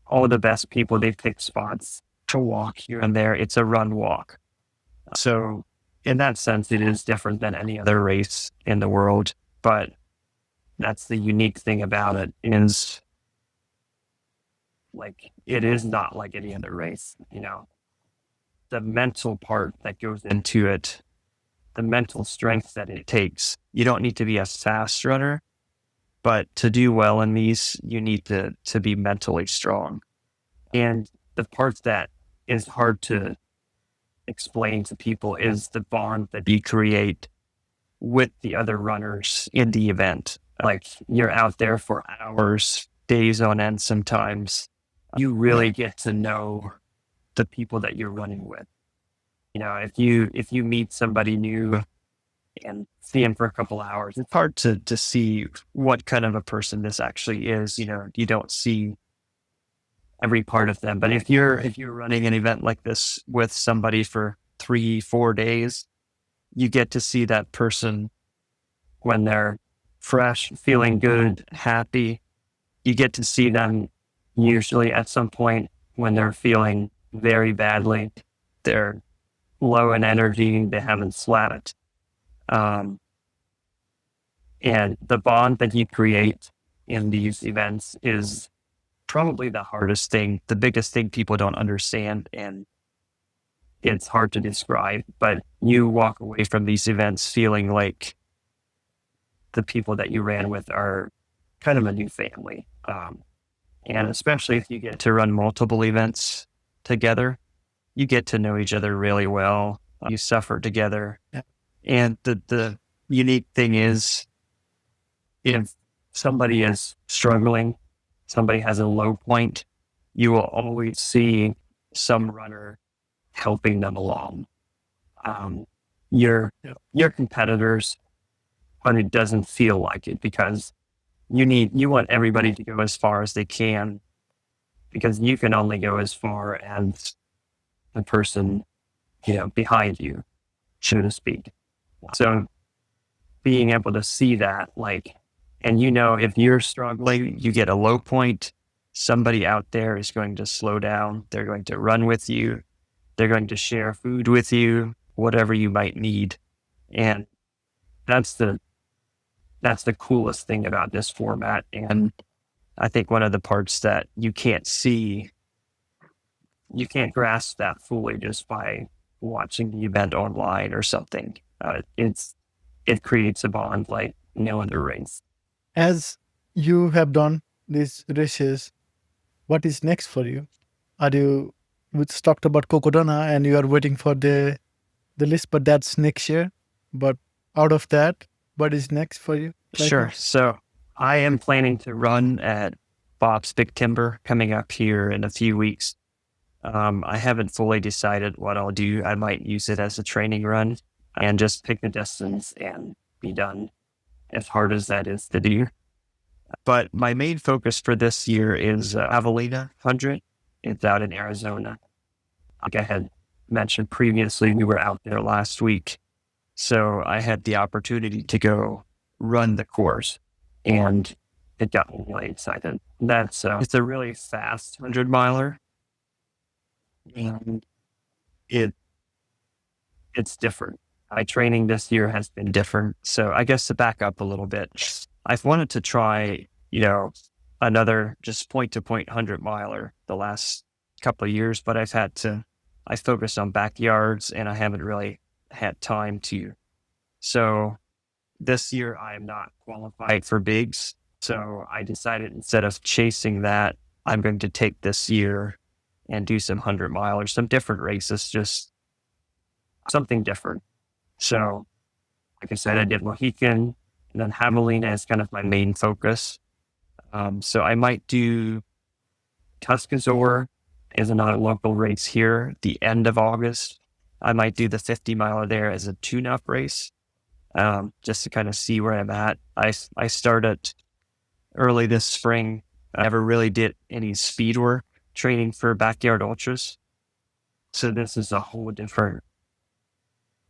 All the best people, they pick spots to walk here and there. It's a run walk. So in that sense, it is different than any other race in the world. But that's the unique thing about it is like, it is not like any other race, the mental part that goes into it, the mental strength that it takes. You don't need to be a fast runner, but to do well in these, you need to be mentally strong. And the part that is hard to explain to people is the bond that you create with the other runners in the event. Like, you're out there for hours, days on end sometimes. You really get to know the people that you're running with. If you meet somebody new and see him for a couple hours, it's hard to see what kind of a person this actually is. You don't see every part of them. But if you're running an event like this with somebody for 3-4 days, you get to see that person when they're fresh, feeling good, happy. You get to see them usually at some point when they're feeling very badly. They're low in energy, they haven't slept. And the bond that you create in these events is probably the hardest thing, the biggest thing people don't understand, and it's hard to describe. But you walk away from these events feeling like the people that you ran with are kind of a new family. And especially if you get to run multiple events together, you get to know each other really well. You suffer together. Yeah. And the unique thing is, if somebody is struggling, somebody has a low point, you will always see some runner helping them along. You're competitors, but it doesn't feel like it, because you want everybody to go as far as they can, because you can only go as far as the person, behind you, so to speak. So being able to see that, and if you're struggling, you get a low point, somebody out there is going to slow down. They're going to run with you. They're going to share food with you, whatever you might need. And that's the coolest thing about this format. And I think one of the parts that you can't grasp that fully just by watching the event online or something. It creates a bond like no other race. As you have done these races, what is next for you? We just talked about Cocodona and you are waiting for the list, but that's next year. But out of that, what is next for you? Sure. So I am planning to run at Bob's Big Timber coming up here in a few weeks. I haven't fully decided what I'll do. I might use it as a training run and just pick the distance and be done, as hard as that is to do. But my main focus for this year is Javelina 100. It's out in Arizona. Like I had mentioned previously, we were out there last week. So I had the opportunity to go run the course, and it got me really excited. It's a really fast 100-miler. And it's different. My training this year has been different. So I guess to back up a little bit, I've wanted to try, another just point-to-point 100-miler the last couple of years, but I focused on backyards and I haven't really had time to. So this year I am not qualified for bigs. So I decided, instead of chasing that, I'm going to take this year and do some 100-milers, some different races, just something different. So, like I said, I did Mohican, and then Javelina is kind of my main focus. So I might do Tuscazor is another local race here, the end of August. I might do the 50-miler there as a tune-up race, just to kind of see where I'm at. I started early this spring. I never really did any speed work training for backyard ultras. So this is a whole different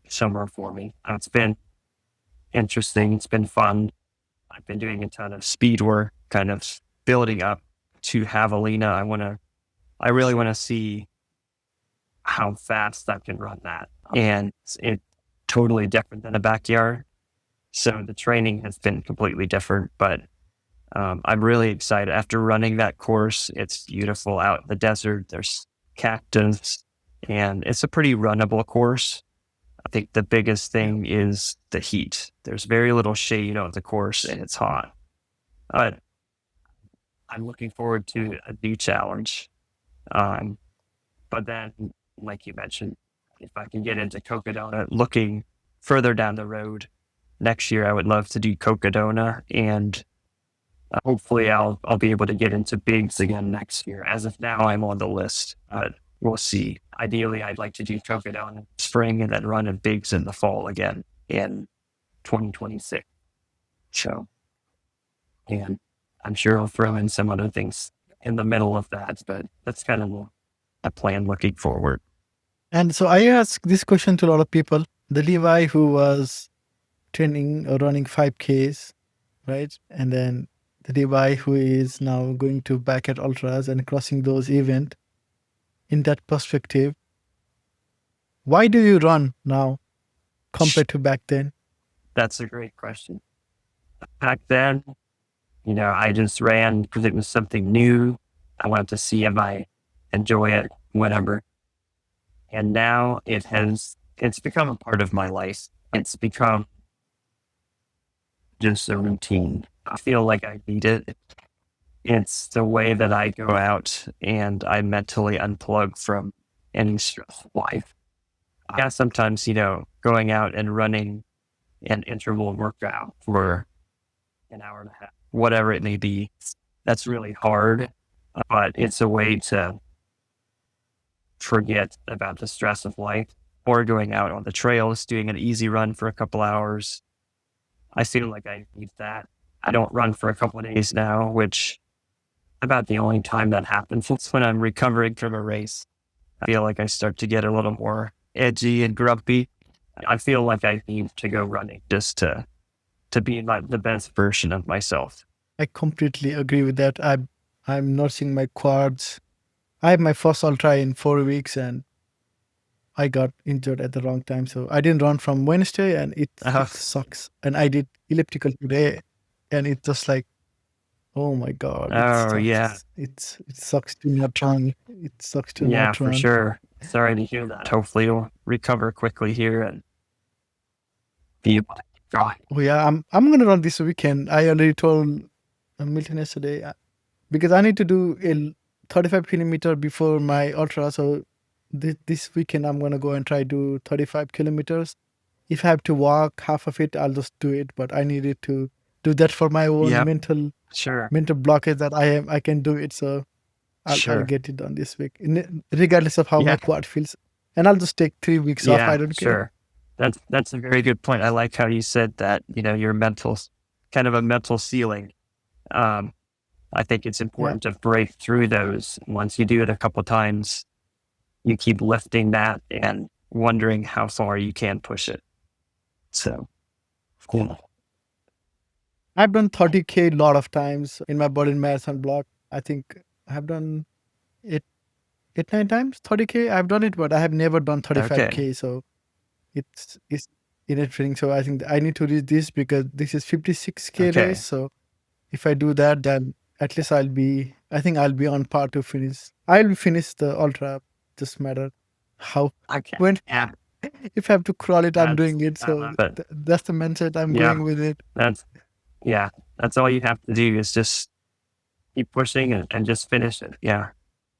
summer for me. It's been interesting. It's been fun. I've been doing a ton of speed work, kind of building up to Javelina. I really want to see how fast I can run that. And it's totally different than a backyard. So the training has been completely different, but I'm really excited. After running that course, it's beautiful out in the desert. There's cactus, and it's a pretty runnable course. I think the biggest thing is the heat. There's very little shade on the course, and it's hot. But I'm looking forward to a new challenge. Um, but then, like you mentioned, if I can get into Cocodona, looking further down the road next year, I would love to do Cocodona, and hopefully I'll be able to get into bigs again next year. As of now, I'm on the list, but we'll see. Ideally, I'd like to do Cocodona in spring and then run in bigs in the fall again in 2026. So, and I'm sure I'll throw in some other things in the middle of that, but that's kind of a plan looking forward. And so I ask this question to a lot of people. The Levi who was training or running 5Ks, right? And then the Levi who is now going to back at ultras and crossing those events. In that perspective, why do you run now compared to back then? That's a great question. Back then, I just ran because it was something new. I wanted to see if I enjoy it, whatever. And now it's become a part of my life. It's become just a routine. I feel like I need it. It's the way that I go out and I mentally unplug from any stress of life. Yeah, sometimes, going out and running an interval workout for an hour and a half, whatever it may be, that's really hard, but it's a way to forget about the stress of life. Or going out on the trails, doing an easy run for a couple hours. I feel like I need that. I don't run for a couple of days now, which about the only time that happens is when I'm recovering from a race. I feel like I start to get a little more edgy and grumpy. I feel like I need to go running just to be the best version of myself. I completely agree with that. I'm nursing my quads. I have my first ultra in 4 weeks and I got injured at the wrong time. So I didn't run from Wednesday and it sucks. And I did elliptical today and it's just like, oh my God. Yeah. It sucks to not run. It sucks to not run. Yeah, for sure. Sorry to hear that. Hopefully you'll recover quickly here and be able to keep going. Oh yeah, I'm gonna run this weekend. I already told Milton yesterday because I need to do a 35 kilometer before my ultra. So this weekend I'm gonna go and try to 35 kilometers. If I have to walk half of it, I'll just do it. But I needed to do that for my own mental blockage that I can do it. So I'll get it done this week, regardless of how my quad feels. And I'll just take 3 weeks off. I don't care. That's a very good point. I like how you said that, your mental, kind of a mental ceiling. I think it's important to break through those. Once you do it a couple of times, you keep lifting that and wondering how far you can push it. So, cool. I've done 30K a lot of times in my Berlin Marathon block. I think I have done it 9 times, 30K. I've done it, but I have never done 35K. Okay. So it's in a training. So I think I need to reach this because this is 56K race. So if I do that, then at least I'll be on par to finish. I'll finish the ultra. Just matter how. If I have to crawl it, I'm doing it. So that's the mindset I'm going with it. That's all you have to do is just keep pushing and just finish it. Yeah.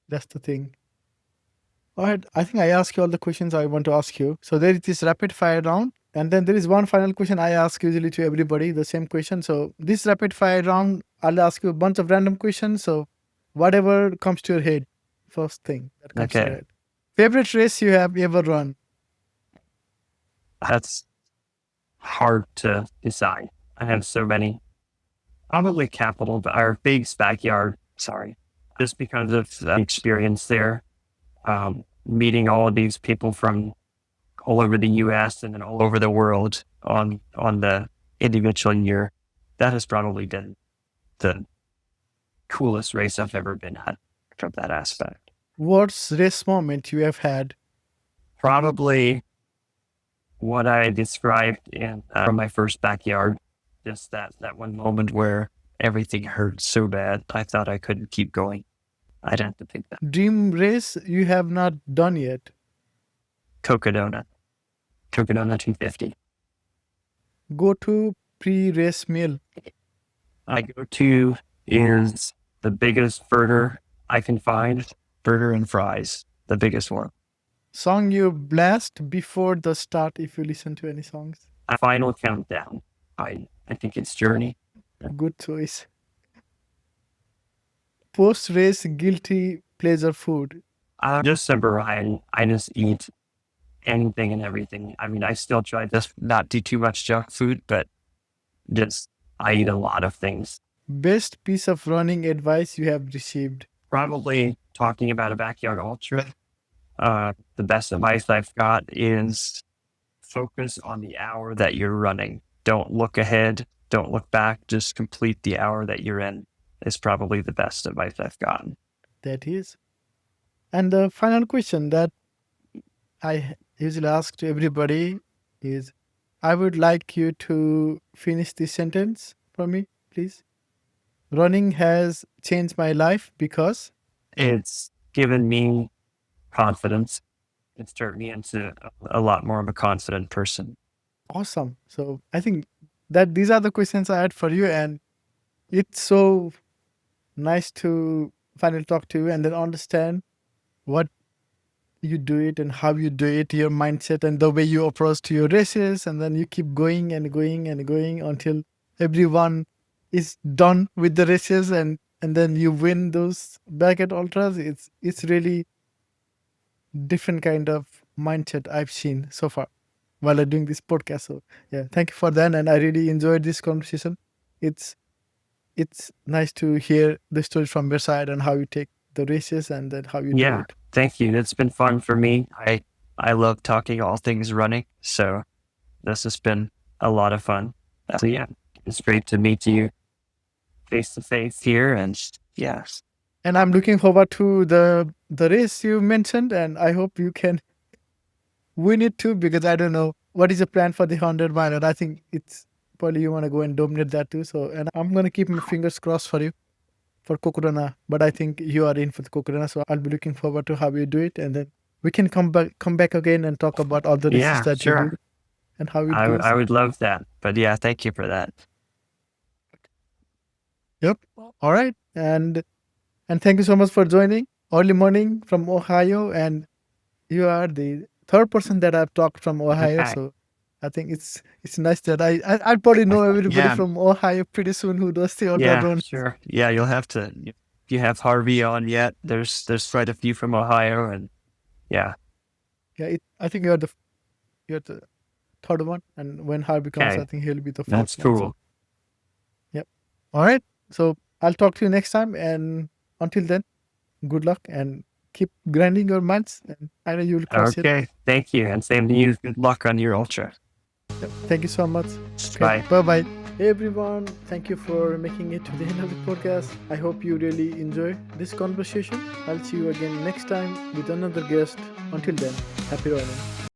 That's the thing. All right. I think I asked you all the questions I want to ask you. So there is this rapid fire round. And then there is one final question I ask usually to everybody, the same question. So this rapid fire round, I'll ask you a bunch of random questions. So whatever comes to your head, first thing that comes to your head. Favorite race you have ever run? That's hard to decide. I have so many. Probably Capital, our Big's backyard. Sorry. Just because of the experience there. Meeting all of these people from all over the U.S. and then all over the world on the individual year. That has probably been the coolest race I've ever been at from that aspect. Worst race moment you have had? Probably what I described in from my first backyard. Just that one moment where everything hurt so bad, I thought I couldn't keep going. I'd have to pick that. Dream race you have not done yet. Cocodona 250. Go to pre-race meal. I go to is the biggest burger I can find. Burger and fries, the biggest one. Song you blast before the start if you listen to any songs. A final countdown. I think it's Journey. Good choice. Post-race guilty pleasure food. I'm just a Brian. I just eat anything and everything. I mean, I still try to not do too much junk food, but just I eat a lot of things. Best piece of running advice you have received. Probably talking about a backyard ultra. The best advice I've got is focus on the hour that you're running. Don't look ahead. Don't look back. Just complete the hour that you're in is probably the best advice I've gotten. That is. And the final question that I usually ask to everybody is, I would like you to finish this sentence for me, please. Running has changed my life because It's given me confidence. It's turned me into a lot more of a confident person. awesome. So I think that these are the questions I had for you, and it's so nice to finally talk to you and then understand what you do it and how you do it, your mindset and the way you approach to your races, and then you keep going and going and going until everyone is done with the races, and then you win those backyard ultras. It's really different kind of mindset I've seen so far while I'm doing this podcast. So yeah, thank you for that, and I really enjoyed this conversation. It's nice to hear the story from your side and how you take the races and then how you do Yeah, it. thank you. It's been fun for me. I love talking all things running, so this has been a lot of fun. So yeah, it's great to meet you face to face here, and yes, And I'm looking forward to the race you mentioned, and I hope you can win it too, because I don't know what is the plan for the 100 mile, and I think it's probably you want to go and dominate that too. So, and I'm gonna keep my fingers crossed for you for Kokorana, but I think you are in for the Kokorana, so I'll be looking forward to how you do it, and then we can come back again and talk about all the races yeah, that you sure. do and how it I goes. I would love that. But yeah, thank you for that. Yep. All right, and thank you so much for joining early morning from Ohio, and you are the third person that I've talked from Ohio, Okay. so I think it's nice that I probably know everybody Yeah. from Ohio pretty soon who does the ultra Yeah, run. sure. Yeah, you'll have to. If you have Harvey on yet, there's quite a few from Ohio, and yeah. Yeah, I think you're the third one, and when Harvey comes, Okay. I think he'll be the fourth That's one. So, cool. yep. All right. So I'll talk to you next time, and until then, good luck and keep grinding your miles, and I know you'll crush it. Okay, thank you, and same to you. Good luck on your ultra. Yep. Thank you so much. Bye. Bye. Hey everyone, thank you for making it to the end of the podcast. I hope you really enjoyed this conversation. I'll see you again next time with another guest. Until then, happy running.